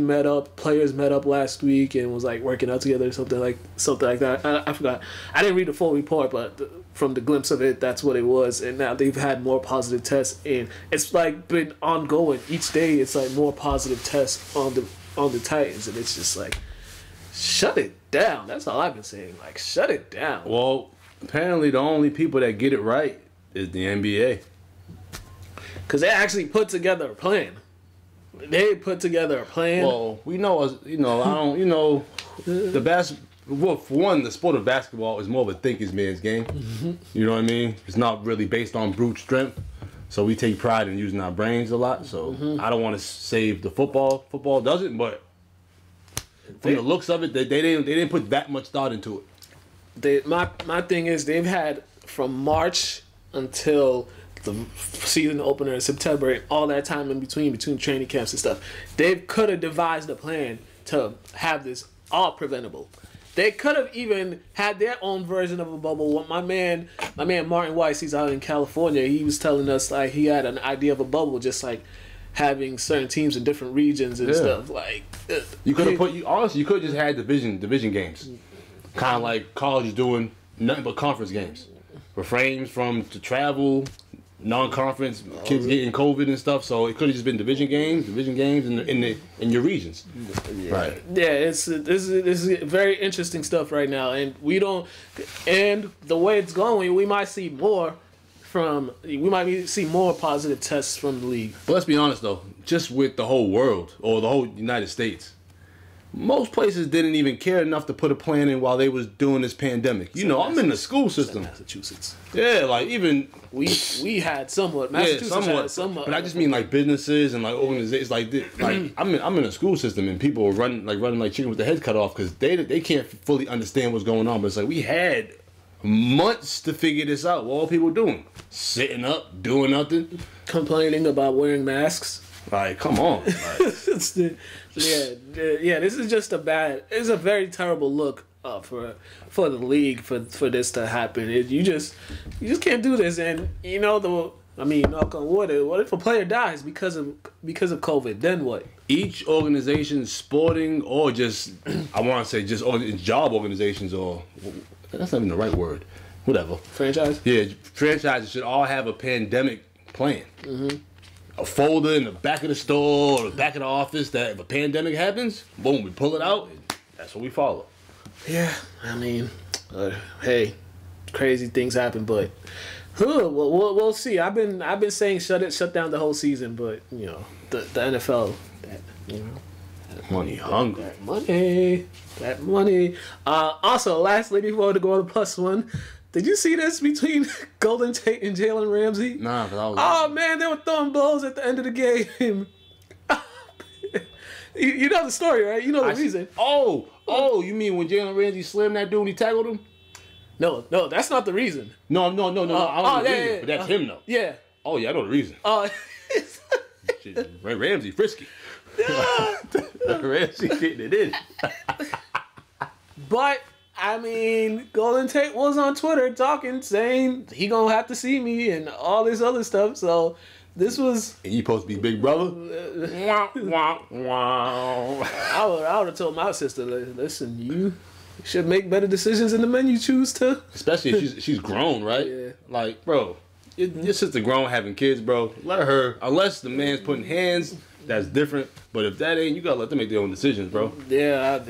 met up, players met up last week and was, like, working out together or something like that. I forgot. I didn't read the full report, but from the glimpse of it, that's what it was. And now they've had more positive tests. And it's, like, been ongoing. Each day, it's, like, more positive tests on the Titans, and it's just like, shut it down. That's all I've been saying. Like, shut it down. Well, apparently the only people that get it right is the NBA. Because they actually put together a plan. Well, we know, well, for one, the sport of basketball is more of a thinker's man's game. You know what I mean? It's not really based on brute strength. So we take pride in using our brains a lot. So I don't want to save the football. Football doesn't, but from the looks of it, they didn't put that much thought into it. My thing is they've had from March until the season opener in September and all that time in between training camps and stuff. They could have devised a plan to have this all preventable. They could have even had their own version of a bubble. My man Martin Weiss, he's out in California. He was telling us like he had an idea of a bubble, just like having certain teams in different regions and stuff. Like you could have you could have just had division games, kind of like college is doing nothing but conference games. Refrains from the travel, non-conference, kids getting COVID and stuff. So it could have just been division games in your regions. Yeah. Right. Yeah, this is very interesting stuff right now, and the way it's going, we might see more positive tests from the league. But let's be honest though, just with the whole world or the whole United States, most places didn't even care enough to put a plan in while they was doing this pandemic. You know, I'm in the school system. Massachusetts. Yeah, like even we had somewhat. Massachusetts had somewhat. But I just mean like businesses and like organizations like this. Like I'm in a school system and people are running like chicken with their head cut off because they can't fully understand what's going on. But it's like we had months to figure this out. What are people doing? Sitting up, doing nothing, complaining about wearing masks. Like, come on. Like, this is just it's a very terrible look for the league for this to happen. You just can't do this. And you know knock on wood. What if a player dies because of COVID? Then what? Each organization, sporting or just I want to say just job organizations or that's not even the right word. Whatever. Franchise. Yeah, franchises should all have a pandemic plan. Mm-hmm. A folder in the back of the store or the back of the office that if a pandemic happens, boom, we pull it out. That's what we follow. Yeah, I mean, hey, crazy things happen, but we'll see. I've been saying shut down the whole season, but you know the NFL, money hungry, that money. Also, lastly, before we go to plus one. Did you see this between Golden Tate and Jalen Ramsey? Nah, because I was. Oh man, they were throwing blows at the end of the game. you know the story, right? You know the reason. Oh, you mean when Jalen Ramsey slammed that dude and he tackled him? No, that's not the reason. No. I don't know the reason, but that's him though. Yeah. Oh yeah, I know the reason. Ramsey frisky. Ramsey getting it in. But. I mean, Golden Tate was on Twitter saying he gonna have to see me and all this other stuff. So this was. And you supposed to be big brother? I would have told my sister, listen, you should make better decisions in the men you choose to. Especially if she's grown, right? Yeah. Like, bro, your sister grown having kids, bro. Let her, unless the man's putting hands, that's different. But if that ain't, you gotta let them make their own decisions, bro. Yeah,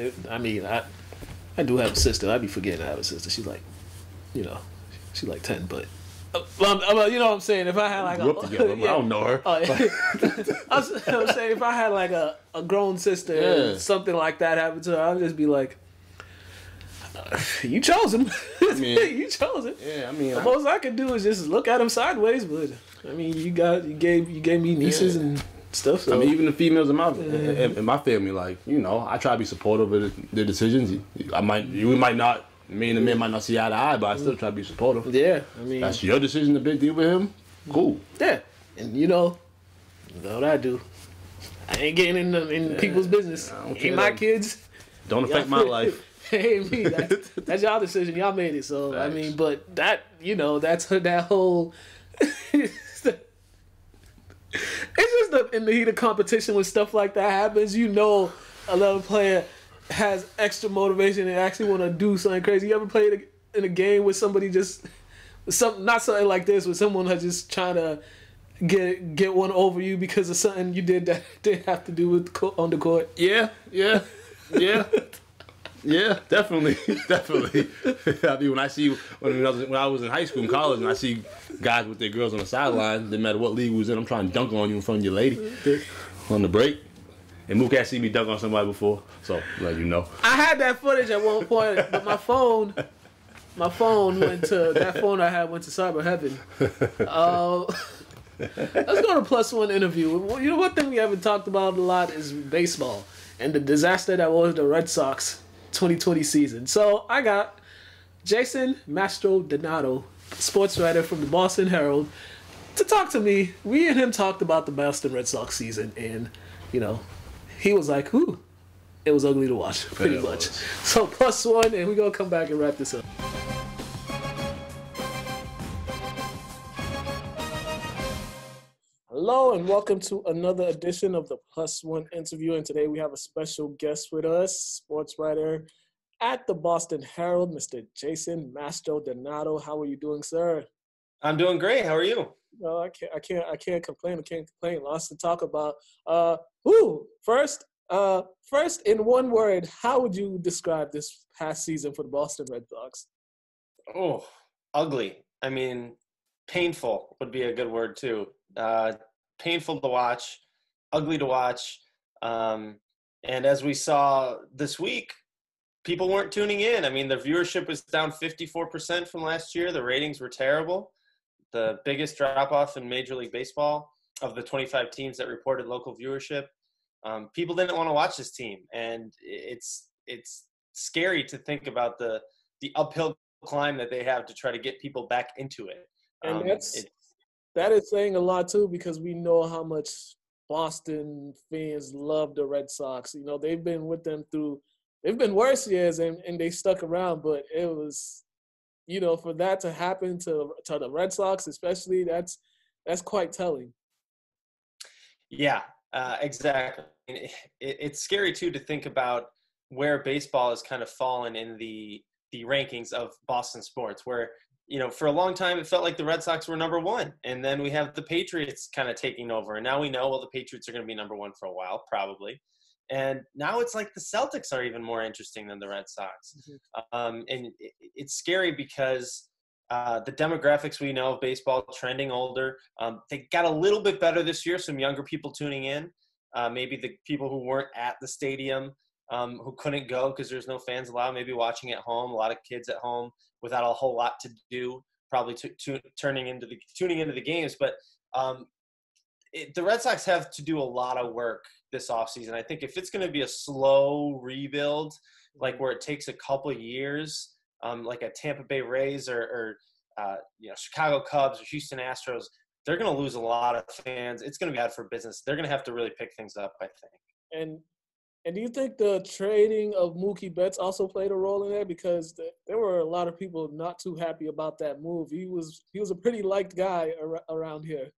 I do have a sister. I'd be forgetting I have a sister. She's like, she's like 10, but you know what I'm saying? If I had like together, I don't know her. I'm saying if I had like a grown sister and something like that happened to her, I'd just be like, you chose him. You chose it. Yeah, I mean, the most I could do is just look at him sideways. But I mean, you gave me nieces and stuff. So. I mean, even the females in my family, like, you know, I try to be supportive of their decisions. Me and the men might not see eye to eye, but I still try to be supportive. Yeah, I mean, that's your decision to deal with him. Cool. Yeah, and you know what I do. I ain't getting in people's business. Ain't my kids. Don't affect my life. Ain't me. That's y'all decision. Y'all made it. So I mean, but that's that whole. It's just in the heat of competition when stuff like that happens. You know, another player has extra motivation and actually want to do something crazy. You ever played in a game with somebody not something like this, with someone who's just trying to get one over you because of something you did that didn't have to do with on the court? Yeah, definitely. I mean, when I was in high school and college, and I see guys with their girls on the sideline, no matter what league we was in, I'm trying to dunk on you in front of your lady on the break. And Mook had seen me dunk on somebody before, so let you know. I had that footage at one point, but my phone went to cyber heaven. Let's go to plus one interview. You know, one thing we haven't talked about a lot is baseball and the disaster that was the Red Sox 2020 season. So I got Jason Mastrodonato, sports writer from the Boston Herald, to talk to me. We and him talked about the Boston Red Sox season, and he was like, "Ooh, it was ugly to watch, pretty much." So plus one, and we're gonna come back and wrap this up. Hello and welcome to another edition of the Plus One interview. And today we have a special guest with us, sports writer at the Boston Herald, Mr. Jason Mastrodonato. How are you doing, sir? I'm doing great. How are you? No, I can't complain. Lots to talk about. First, in one word, how would you describe this past season for the Boston Red Sox? Oh, ugly. I mean, painful would be a good word too. Painful to watch, ugly to watch. And as we saw this week, people weren't tuning in. I mean, the viewership was down 54% from last year. The ratings were terrible. The biggest drop-off in Major League Baseball of the 25 teams that reported local viewership. People didn't want to watch this team, and it's scary to think about the uphill climb that they have to try to get people back into it. And that is saying a lot too, because we know how much Boston fans love the Red Sox. You know, they've been with them they've been worse years, and they stuck around, but it was, you know, for that to happen to the Red Sox especially, that's quite telling. Yeah, exactly. It's scary too to think about where baseball has kind of fallen in the rankings of Boston sports, where, you know, for a long time it felt like the Red Sox were number one, and then we have the Patriots kind of taking over, and now we know, well, the Patriots are going to be number one for a while, probably. And now it's like the Celtics are even more interesting than the Red Sox. And it's scary because the demographics we know of baseball trending older. They got a little bit better this year, some younger people tuning in. Maybe the people who weren't at the stadium, who couldn't go because there's no fans allowed, maybe watching at home, a lot of kids at home without a whole lot to do, probably tuning into the games. But the Red Sox have to do a lot of work this offseason. I think if it's going to be a slow rebuild, like where it takes a couple of years, like a Tampa Bay Rays or Chicago Cubs or Houston Astros, they're going to lose a lot of fans. It's going to be bad for business. They're going to have to really pick things up, I think. And do you think the trading of Mookie Betts also played a role in that? Because there were a lot of people not too happy about that move. He was a pretty liked guy around here.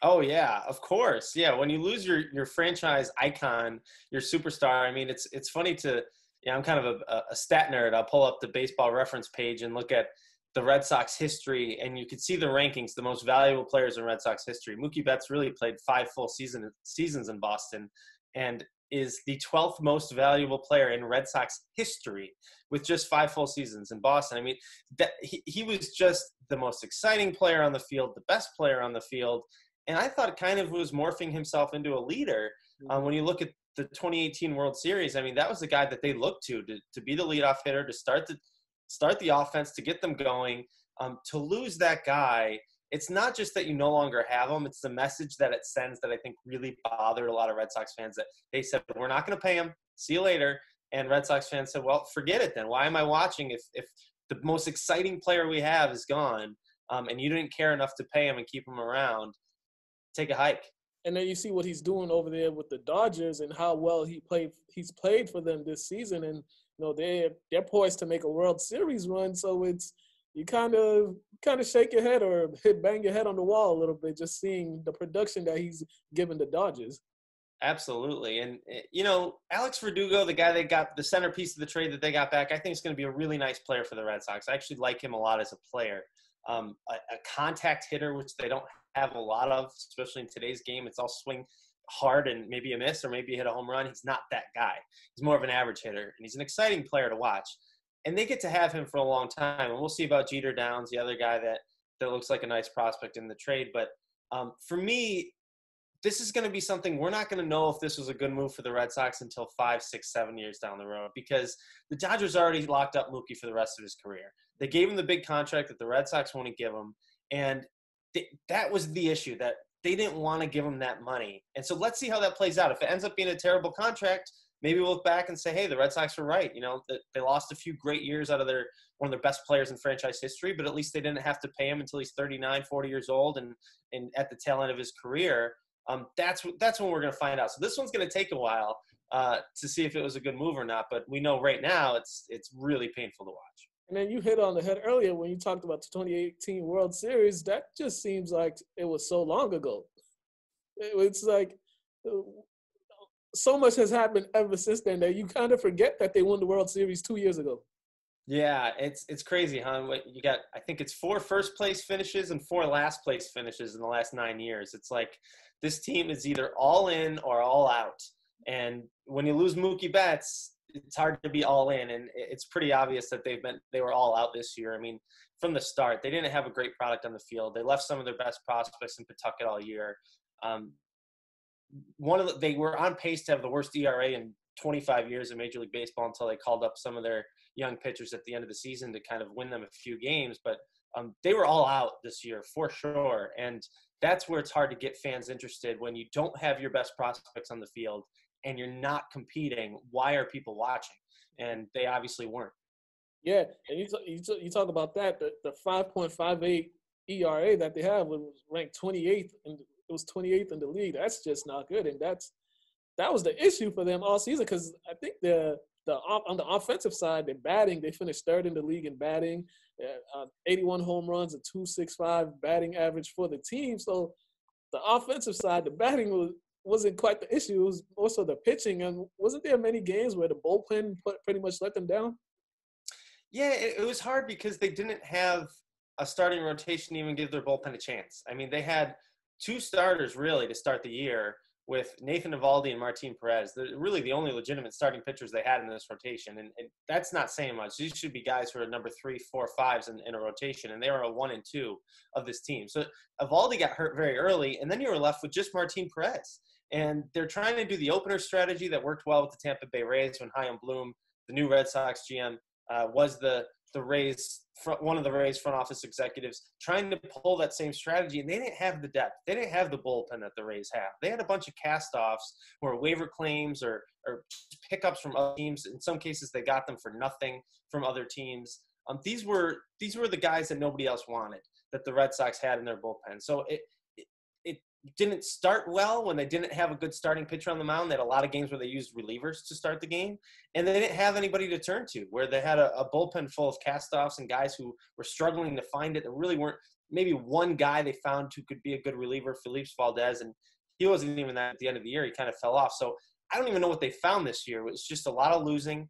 Oh, yeah, of course. Yeah, when you lose your franchise icon, your superstar, I mean, it's funny to – I'm kind of a stat nerd. I'll pull up the Baseball Reference page and look at the Red Sox history, and you can see the rankings, the most valuable players in Red Sox history. Mookie Betts really played 5 full seasons in Boston and is the 12th most valuable player in Red Sox history with just 5 full seasons in Boston. I mean, that he was just the most exciting player on the field, the best player on the field. And I thought kind of was morphing himself into a leader. When you look at the 2018 World Series, I mean, that was the guy that they looked to be the leadoff hitter, to start the offense, to get them going. To lose that guy, it's not just that you no longer have him. It's the message that it sends that I think really bothered a lot of Red Sox fans, that they said, we're not going to pay him. See you later. And Red Sox fans said, well, forget it then. Why am I watching if the most exciting player we have is gone, and you didn't care enough to pay him and keep him around? Take a hike. And then you see what he's doing over there with the Dodgers and how well he's played for them this season, and you know they're poised to make a World Series run. So it's you kind of shake your head or bang your head on the wall a little bit just seeing the production that he's given the Dodgers. Absolutely. And you know, Alex Verdugo, the guy they got, the centerpiece of the trade that they got back, I think is going to be a really nice player for the Red Sox. I actually like him a lot as a player. A contact hitter, which they don't have a lot of, especially in today's game. It's all swing hard and maybe a miss or maybe you hit a home run. He's not that guy. He's more of an average hitter, and he's an exciting player to watch. And they get to have him for a long time. And we'll see about Jeter Downs, the other guy that looks like a nice prospect in the trade. But for me, this is going to be something we're not going to know if this was a good move for the Red Sox until 5, 6, 7 years down the road, because the Dodgers already locked up Mookie for the rest of his career. They gave him the big contract that the Red Sox want to give him, and that was the issue, that they didn't want to give him that money. And so let's see how that plays out. If it ends up being a terrible contract, maybe we'll look back and say, hey, the Red Sox were right. You know, they lost a few great years out of one of their best players in franchise history, but at least they didn't have to pay him until he's 39, 40 years old and at the tail end of his career. That's when we're going to find out. So this one's going to take a while to see if it was a good move or not. But we know right now it's really painful to watch. And then you hit on the head earlier when you talked about the 2018 World Series. That just seems like it was so long ago. It's like so much has happened ever since then that you kind of forget that they won the World Series 2 years ago. Yeah, it's crazy, huh? You got, I think it's 4 first-place finishes and 4 last-place finishes in the last 9 years. It's like this team is either all in or all out. And when you lose Mookie Betts, it's hard to be all in, and it's pretty obvious that they were all out this year. I mean, from the start, they didn't have a great product on the field. They left some of their best prospects in Pawtucket all year. They were on pace to have the worst ERA in 25 years of Major League Baseball until they called up some of their young pitchers at the end of the season to kind of win them a few games. But they were all out this year for sure. And that's where it's hard to get fans interested when you don't have your best prospects on the field and you're not competing. Why are people watching? And they obviously weren't. Yeah, and you talk about that, the 5.58 ERA that they have was ranked 28th, and it was 28th in the league. That's just not good, and that was the issue for them all season, because I think on the offensive side, they're batting. They finished third in the league in batting, 81 home runs, a 2.65 batting average for the team. So the offensive side, the batting wasn't quite the issue. It was also the pitching. And wasn't there many games where the bullpen pretty much let them down? Yeah, it was hard because they didn't have a starting rotation to even give their bullpen a chance. I mean, they had two starters really to start the year with Nathan Eovaldi and Martin Perez. They're really the only legitimate starting pitchers they had in this rotation. And that's not saying much. These should be guys who are number 3, 4, 5s in a rotation, and they were a 1 and 2 of this team. So Eovaldi got hurt very early, and then you were left with just Martin Perez. And they're trying to do the opener strategy that worked well with the Tampa Bay Rays when Chaim Bloom, the new Red Sox GM, was one of the Rays front office executives, trying to pull that same strategy, and they didn't have the depth. They didn't have the bullpen that the Rays have. They had a bunch of cast-offs or waiver claims or pickups from other teams. In some cases, they got them for nothing from other teams. These were the guys that nobody else wanted, that the Red Sox had in their bullpen. So it didn't start well when they didn't have a good starting pitcher on the mound. They had a lot of games where they used relievers to start the game, and they didn't have anybody to turn to, where they had a bullpen full of cast-offs and guys who were struggling to find it. There really weren't maybe one guy they found who could be a good reliever, Felipe Valdez, and he wasn't even that at the end of the year. He kind of fell off. So I don't even know what they found this year. It was just a lot of losing,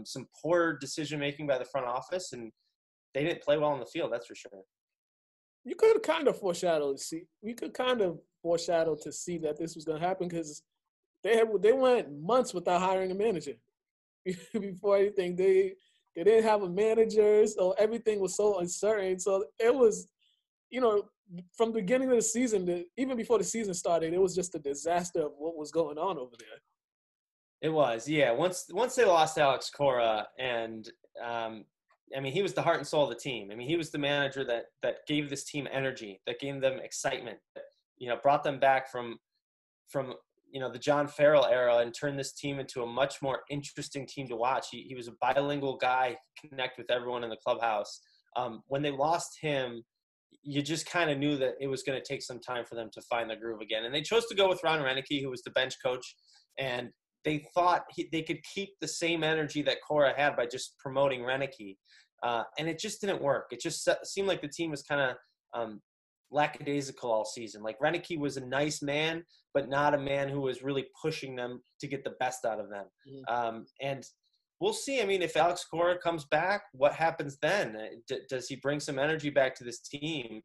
some poor decision-making by the front office, and they didn't play well on the field, that's for sure. You could kind of foreshadow to see that this was going to happen, because they went months without hiring a manager. Before anything, they didn't have a manager, so everything was so uncertain. So it was, from the beginning of the season, even before the season started, it was just a disaster of what was going on over there. It was, yeah. Once they lost Alex Cora, and he was the heart and soul of the team. I mean, he was the manager that gave this team energy, that gave them excitement, brought them back from the John Farrell era and turned this team into a much more interesting team to watch. He was a bilingual guy, connect with everyone in the clubhouse. When they lost him, you just kind of knew that it was going to take some time for them to find their groove again. And they chose to go with Ron Renicky, who was the bench coach, and they thought they could keep the same energy that Cora had by just promoting Renicky. And it just didn't work. It just seemed like the team was kind of lackadaisical all season. Like, Renicky was a nice man, but not a man who was really pushing them to get the best out of them. Mm-hmm. And we'll see. I mean, if Alex Cora comes back, what happens then? Does he bring some energy back to this team?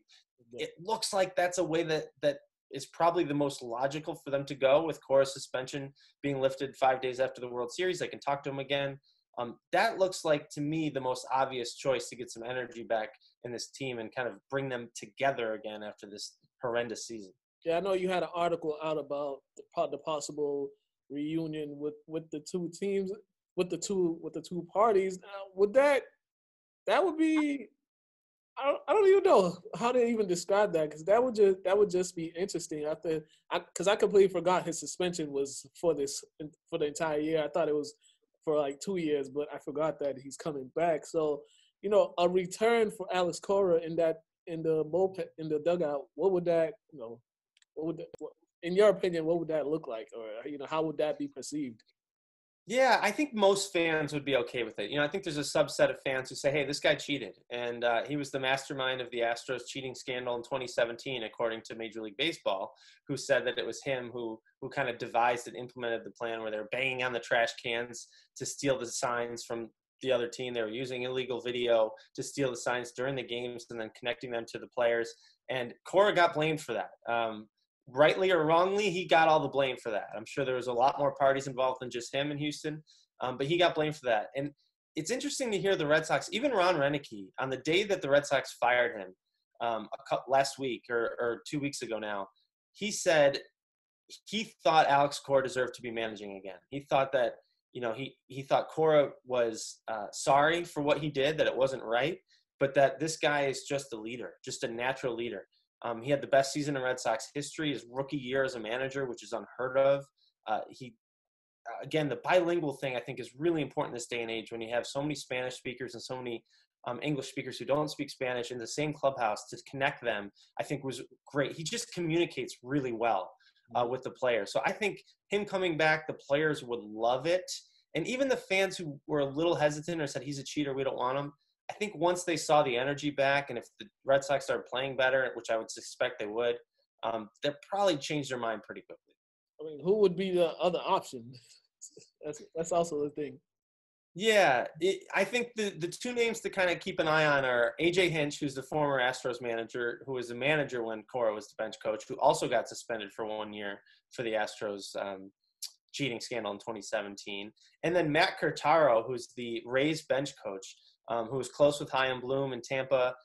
It looks like that's a way that is probably the most logical for them to go, with Cora's suspension being lifted 5 days after the World Series. They can talk to him again. That looks like, to me, the most obvious choice to get some energy back in this team and kind of bring them together again after this horrendous season. Yeah, I know you had an article out about the possible reunion with the two teams, with the two parties. Would that would be? I don't even know how to even describe that, because that would just be interesting. Because I completely forgot his suspension was for the entire year. I thought it was for like 2 years, but I forgot that he's coming back. So, a return for Alex Cora in the bullpen, in the dugout, in your opinion, what would that look like? Or, how would that be perceived? Yeah, I think most fans would be okay with it. I think there's a subset of fans who say, hey, this guy cheated. And he was the mastermind of the Astros cheating scandal in 2017, according to Major League Baseball, who said that it was him who kind of devised and implemented the plan where they're banging on the trash cans to steal the signs from the other team. They were using illegal video to steal the signs during the games and then connecting them to the players. And Cora got blamed for that. Rightly or wrongly, he got all the blame for that. I'm sure there was a lot more parties involved than just him in Houston, but he got blamed for that. And it's interesting to hear the Red Sox, even Ron Renicky, on the day that the Red Sox fired him last week or 2 weeks ago now, he said he thought Alex Cora deserved to be managing again. He thought that he thought Cora was sorry for what he did, that it wasn't right, but that this guy is just a leader, just a natural leader. He had the best season in Red Sox history, his rookie year as a manager, which is unheard of. Again, the bilingual thing I think is really important this day and age when you have so many Spanish speakers and so many English speakers who don't speak Spanish in the same clubhouse. To connect them, I think was great. He just communicates really well with the players. So I think him coming back, the players would love it. And even the fans who were a little hesitant or said he's a cheater, we don't want him, I think once they saw the energy back, and if the Red Sox started playing better, which I would suspect they would, they'll probably change their mind pretty quickly. I mean, who would be the other option? That's also the thing. Yeah, I think the two names to kind of keep an eye on are A.J. Hinch, who's the former Astros manager, who was the manager when Cora was the bench coach, who also got suspended for 1 year for the Astros cheating scandal in 2017. And then Matt Curtaro, who's the Rays bench coach, who was close with Chaim Bloom in Tampa,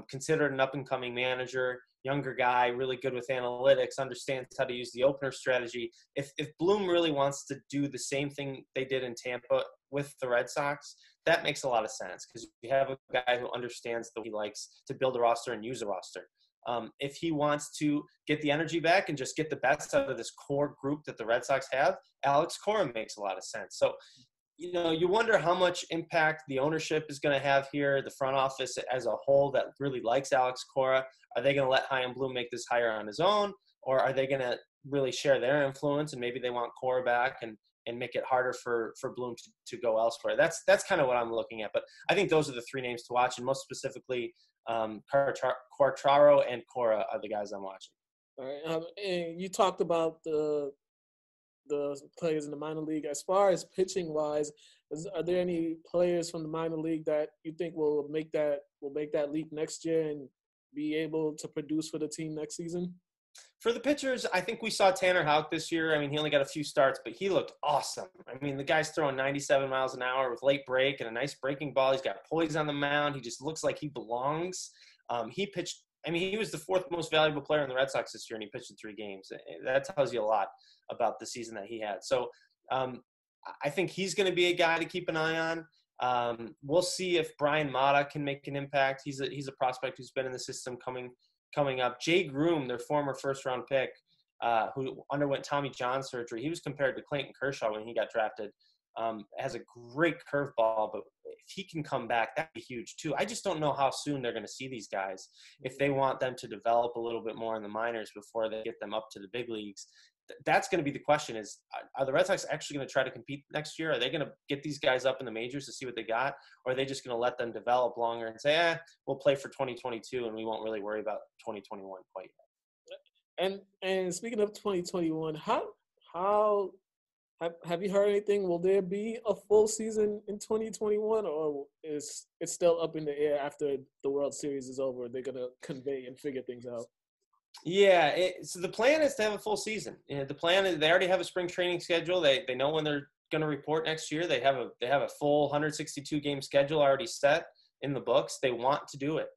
considered an up-and-coming manager, younger guy, really good with analytics, understands how to use the opener strategy. If Bloom really wants to do the same thing they did in Tampa with the Red Sox, that makes a lot of sense because you have a guy who understands that he likes to build a roster and use a roster. If he wants to get the energy back and just get the best out of this core group that the Red Sox have, Alex Cora makes a lot of sense. So, you wonder how much impact the ownership is going to have here, the front office as a whole that really likes Alex Cora. Are they going to let Chaim Bloom make this hire on his own, or are they going to really share their influence and maybe they want Cora back and make it harder for Bloom to go elsewhere? That's kind of what I'm looking at. But I think those are the three names to watch, and most specifically, Quartararo and Cora are the guys I'm watching. All right, and you talked about the players in the minor league. As far as pitching wise, are there any players from the minor league that you think will make that leap next year and be able to produce for the team next season? For the pitchers, I think we saw Tanner Houck this year. I mean, he only got a few starts, but he looked awesome. I mean, the guy's throwing 97 miles an hour with late break and a nice breaking ball. He's got poise on the mound. He just looks like he belongs. He pitched. I mean, he was the fourth most valuable player in the Red Sox this year, and he pitched in 3 games. That tells you a lot about the season that he had. So I think he's going to be a guy to keep an eye on. We'll see if Brian Mata can make an impact. He's a prospect who's been in the system coming up. Jay Groom, their former first-round pick, who underwent Tommy John surgery, he was compared to Clayton Kershaw when he got drafted. Has a great curveball, but if he can come back, that'd be huge too. I just don't know how soon they're going to see these guys. If they want them to develop a little bit more in the minors before they get them up to the big leagues, that's going to be the question is, are the Red Sox actually going to try to compete next year? Are they going to get these guys up in the majors to see what they got? Or are they just going to let them develop longer and say, we'll play for 2022 and we won't really worry about 2021 quite yet? And speaking of 2021, how have you heard anything? Will there be a full season in 2021, or is it still up in the air after the World Series is over? They're going to convey and figure things out. Yeah, so the plan is to have a full season. The plan is they already have a spring training schedule. They know when they're going to report next year. They have a full 162 game schedule already set in the books. They want to do it.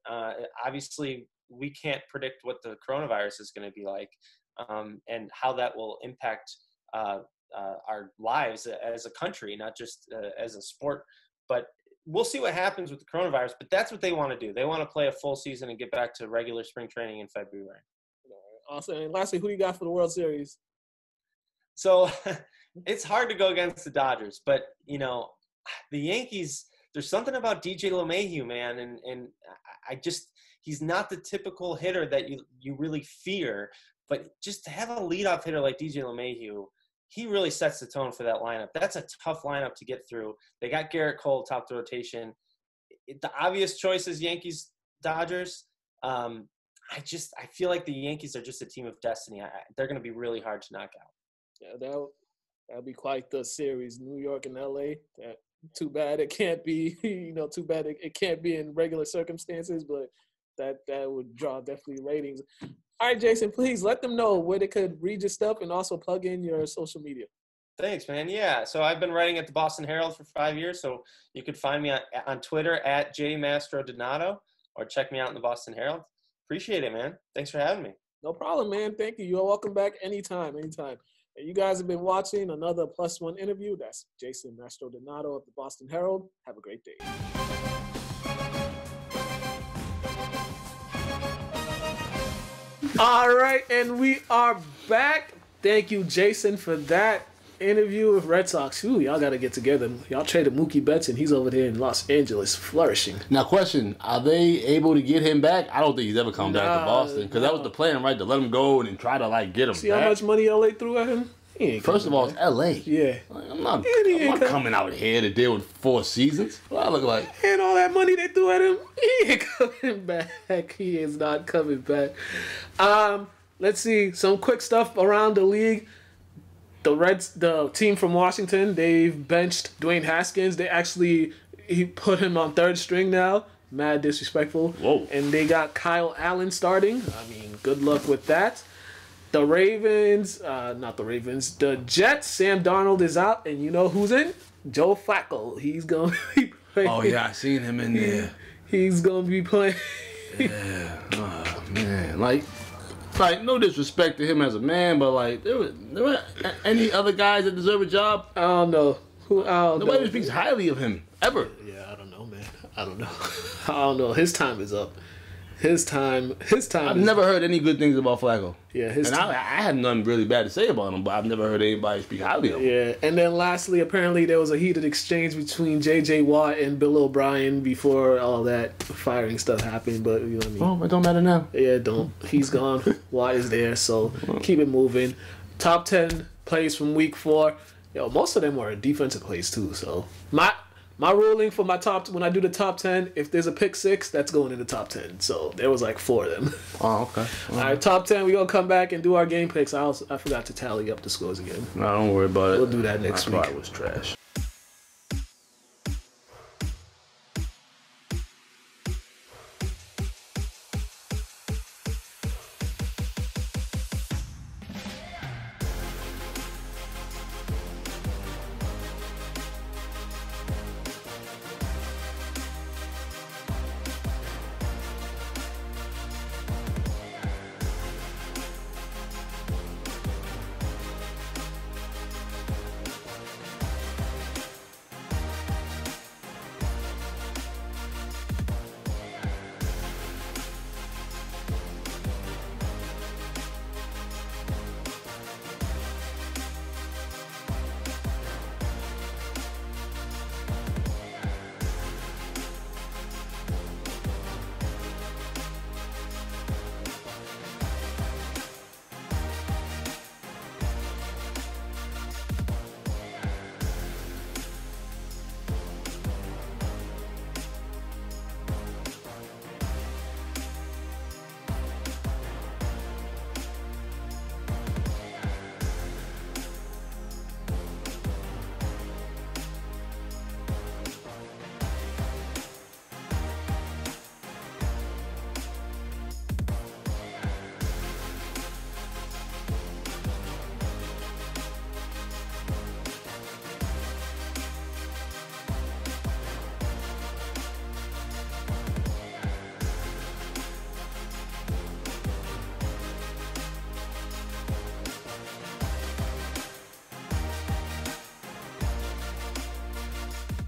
Obviously, we can't predict what the coronavirus is going to be like and how that will impact our lives as a country, not just as a sport. But we'll see what happens with the coronavirus. But that's what they want to do. They want to play a full season and get back to regular spring training in February. Awesome. And lastly, who do you got for the World Series? So it's hard to go against the Dodgers, but the Yankees, there's something about DJ LeMahieu, man. And he's not the typical hitter that you really fear, but just to have a leadoff hitter like DJ LeMahieu, he really sets the tone for that lineup. That's a tough lineup to get through. They got Garrett Cole top the rotation. The obvious choice is Yankees, Dodgers. I feel like the Yankees are just a team of destiny. They're going to be really hard to knock out. Yeah, that'll be quite the series. New York and LA. Too bad it can't be. Too bad it can't be in regular circumstances. But that would draw definitely ratings. All right, Jason, please let them know where they could read your stuff and also plug in your social media. Thanks, man. Yeah, so I've been writing at the Boston Herald for 5 years, so you could find me on Twitter at @JMastroDonato or check me out in the Boston Herald. Appreciate it, man. Thanks for having me. No problem, man. Thank you. You're welcome back anytime. And you guys have been watching another Plus One interview. That's Jason Mastrodonato of the Boston Herald. Have a great day. All right, and we are back. Thank you, Jason, for that interview with Red Sox. Ooh, y'all got to get together. Y'all traded Mookie Betts, and he's over there in Los Angeles flourishing. Now, question, are they able to get him back? I don't think he's ever come back to Boston, because that was the plan, right, to let him go and then try to, like, get him See back. how much money LA threw at him? First of all, it's L.A. Yeah. Like, I'm not coming out here to deal with 4 seasons. What I look like? And all that money they threw at him, he ain't coming back. He is not coming back. Let's see some quick stuff around the league. The team from Washington, they've benched Dwayne Haskins. He put him on third string now. Mad disrespectful. Whoa. And they got Kyle Allen starting. I mean, good luck with that. The Jets, Sam Darnold is out, and you know who's in? Joe Flacco. He's going to be playing. Oh, yeah, I seen him in there. He's going to be playing. Yeah. Oh, man. Like, no disrespect to him as a man, but, like, there were any other guys that deserve a job? I don't know. Nobody speaks highly of him, ever. Yeah, I don't know, man. I don't know. His time is up. His time. I've never heard any good things about Flacco. Yeah, I had nothing really bad to say about him, but I've never heard anybody speak highly of him. Yeah, and then lastly, apparently there was a heated exchange between J.J. Watt and Bill O'Brien before all that firing stuff happened, but you know what I mean? Oh, it don't matter now. Yeah, it don't. He's gone. Watt is there, so keep it moving. Top 10 plays from week 4. Most of them were defensive plays too, so my ruling for my when I do the top 10, if there's a pick 6, that's going in the top 10. So there was like 4 of them. Oh, okay. All right, top 10, we're going to come back and do our game picks. I forgot to tally up the scores again. No, don't worry about it. We'll do that next week. I thought it was trash.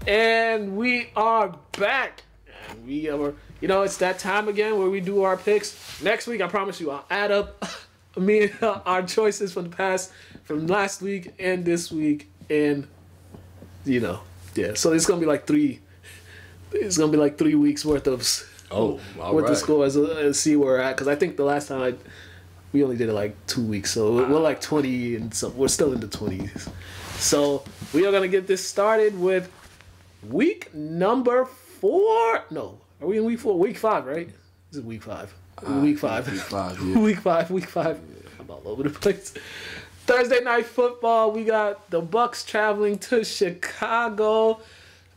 And we are back. And we are, it's that time again where we do our picks. Next week, I promise you, I'll add up our choices from last week and this week. And, yeah. So it's going to be like 3 weeks worth of the scores and see where we're at. Because I think the last time we only did it like 2 weeks. So we're like 20 and so we're still in the 20s. So we are going to get this started with week number 4. No, are we in week 4? Week 5, right? This is week 5. Week 5. Week 5, yeah. Week 5. I'm all over the place. Thursday night football, we got the Bucks traveling to Chicago.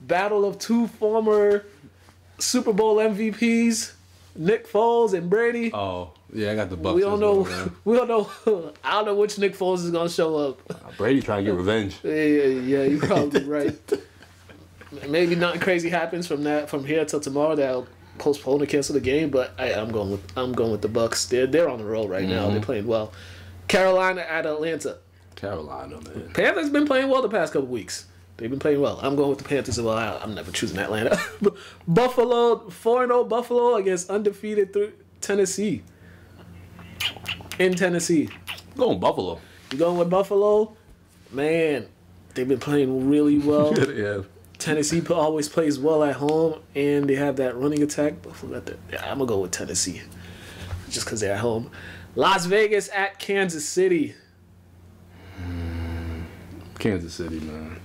Battle of 2 former Super Bowl MVPs, Nick Foles and Brady. Oh, yeah, I got the Bucks. We don't know. I don't know which Nick Foles is gonna show up. Brady trying to get revenge. Yeah, you're probably right. Maybe nothing crazy happens from here till tomorrow that'll postpone or cancel the game. But I'm going with the Bucks. They're on the roll right now. They're playing well. Carolina at Atlanta. Carolina, man. Panthers been playing well the past couple weeks. They've been playing well. I'm going with the Panthers as well. I'm never choosing Atlanta. Buffalo, 4-0 Buffalo against undefeated Tennessee. In Tennessee. Going Buffalo. You going with Buffalo? Man, they've been playing really well. Yeah. Tennessee always plays well at home, and they have that running attack. Buffalo got that. Yeah, I'm going to go with Tennessee. Just because they're at home. Las Vegas at Kansas City. Kansas City, man.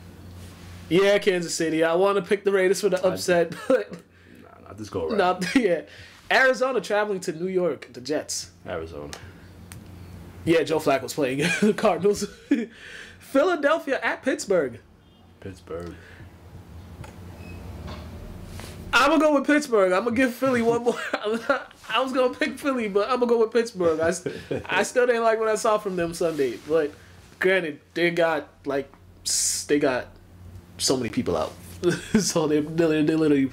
Yeah, Kansas City. I want to pick the Raiders for the upset, but... Nah, just go right. Yeah. Arizona traveling to New York, the Jets. Arizona. Yeah, Joe Flacco's playing the Cardinals. Philadelphia at Pittsburgh. Pittsburgh. I'm going to go with Pittsburgh. I'm going to give Philly one more. I was going to pick Philly, but I'm going to go with Pittsburgh. I still didn't like what I saw from them Sunday. But granted, they got so many people out. So they literally,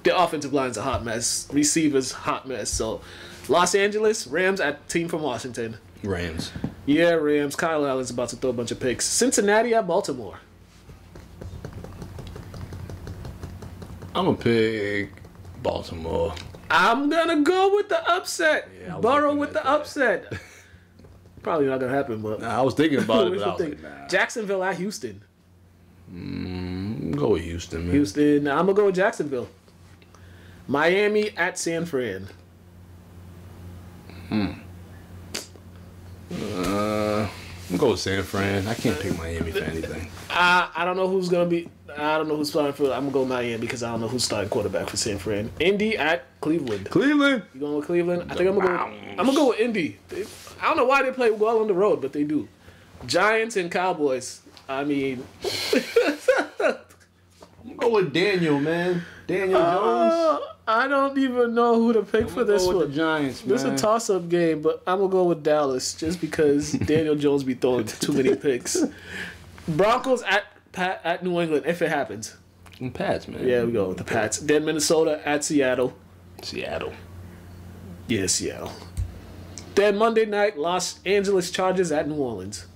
their offensive line's a hot mess. Receivers, hot mess. So Los Angeles, Rams at team from Washington. Rams. Yeah, Rams. Kyle Allen's about to throw a bunch of picks. Cincinnati at Baltimore. I'm going to pick Baltimore. I'm going to go with the upset. Yeah, Burrow with the upset. Probably not going to happen, but... Nah, I was thinking about it, but I was like, nah. Jacksonville at Houston. Go with Houston, man. Houston. I'm going to go with Jacksonville. Miami at San Fran. I'm going with San Fran. I can't pick Miami for anything. I don't know who's going to be... I don't know who's starting for... I'm going to go Miami because I don't know who's starting quarterback for San Fran. Indy at Cleveland. Cleveland. You going with Cleveland? I think I'm going to go with Indy. I don't know why they play well on the road, but they do. Giants and Cowboys. I mean... I'm going with Daniel, man. Daniel Jones. I don't even know who to pick for this one. With the Giants, man. This is a toss-up game, but I'm going to go with Dallas just because Daniel Jones be throwing too many picks. Broncos at New England, if it happens. And Pats, man. Yeah, we go with the Pats. Then Minnesota at Seattle. Seattle. Yeah, Seattle. Then Monday night, Los Angeles Chargers at New Orleans.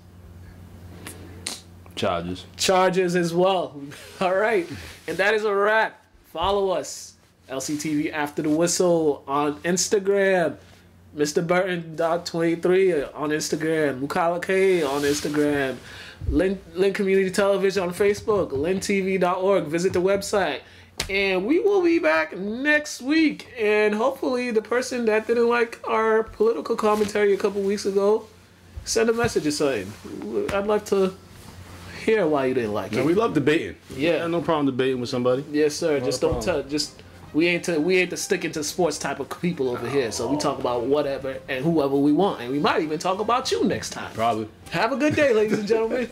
Chargers. Chargers as well. All right. And that is a wrap. Follow us. LCTV After the Whistle on Instagram. Mr. Burton.23 on Instagram. Mukala K on Instagram. Lynn Community Television on Facebook. LynnTV.org. Visit the website. And we will be back next week. And hopefully the person that didn't like our political commentary a couple weeks ago, send a message or something. I'd like to hear why you didn't like it. We love debating. Yeah. I have no problem debating with somebody. Yes, sir. Just don't tell. We ain't to stick into sports type of people over here. So we talk about whatever and whoever we want. And we might even talk about you next time. Probably. Have a good day, ladies and gentlemen.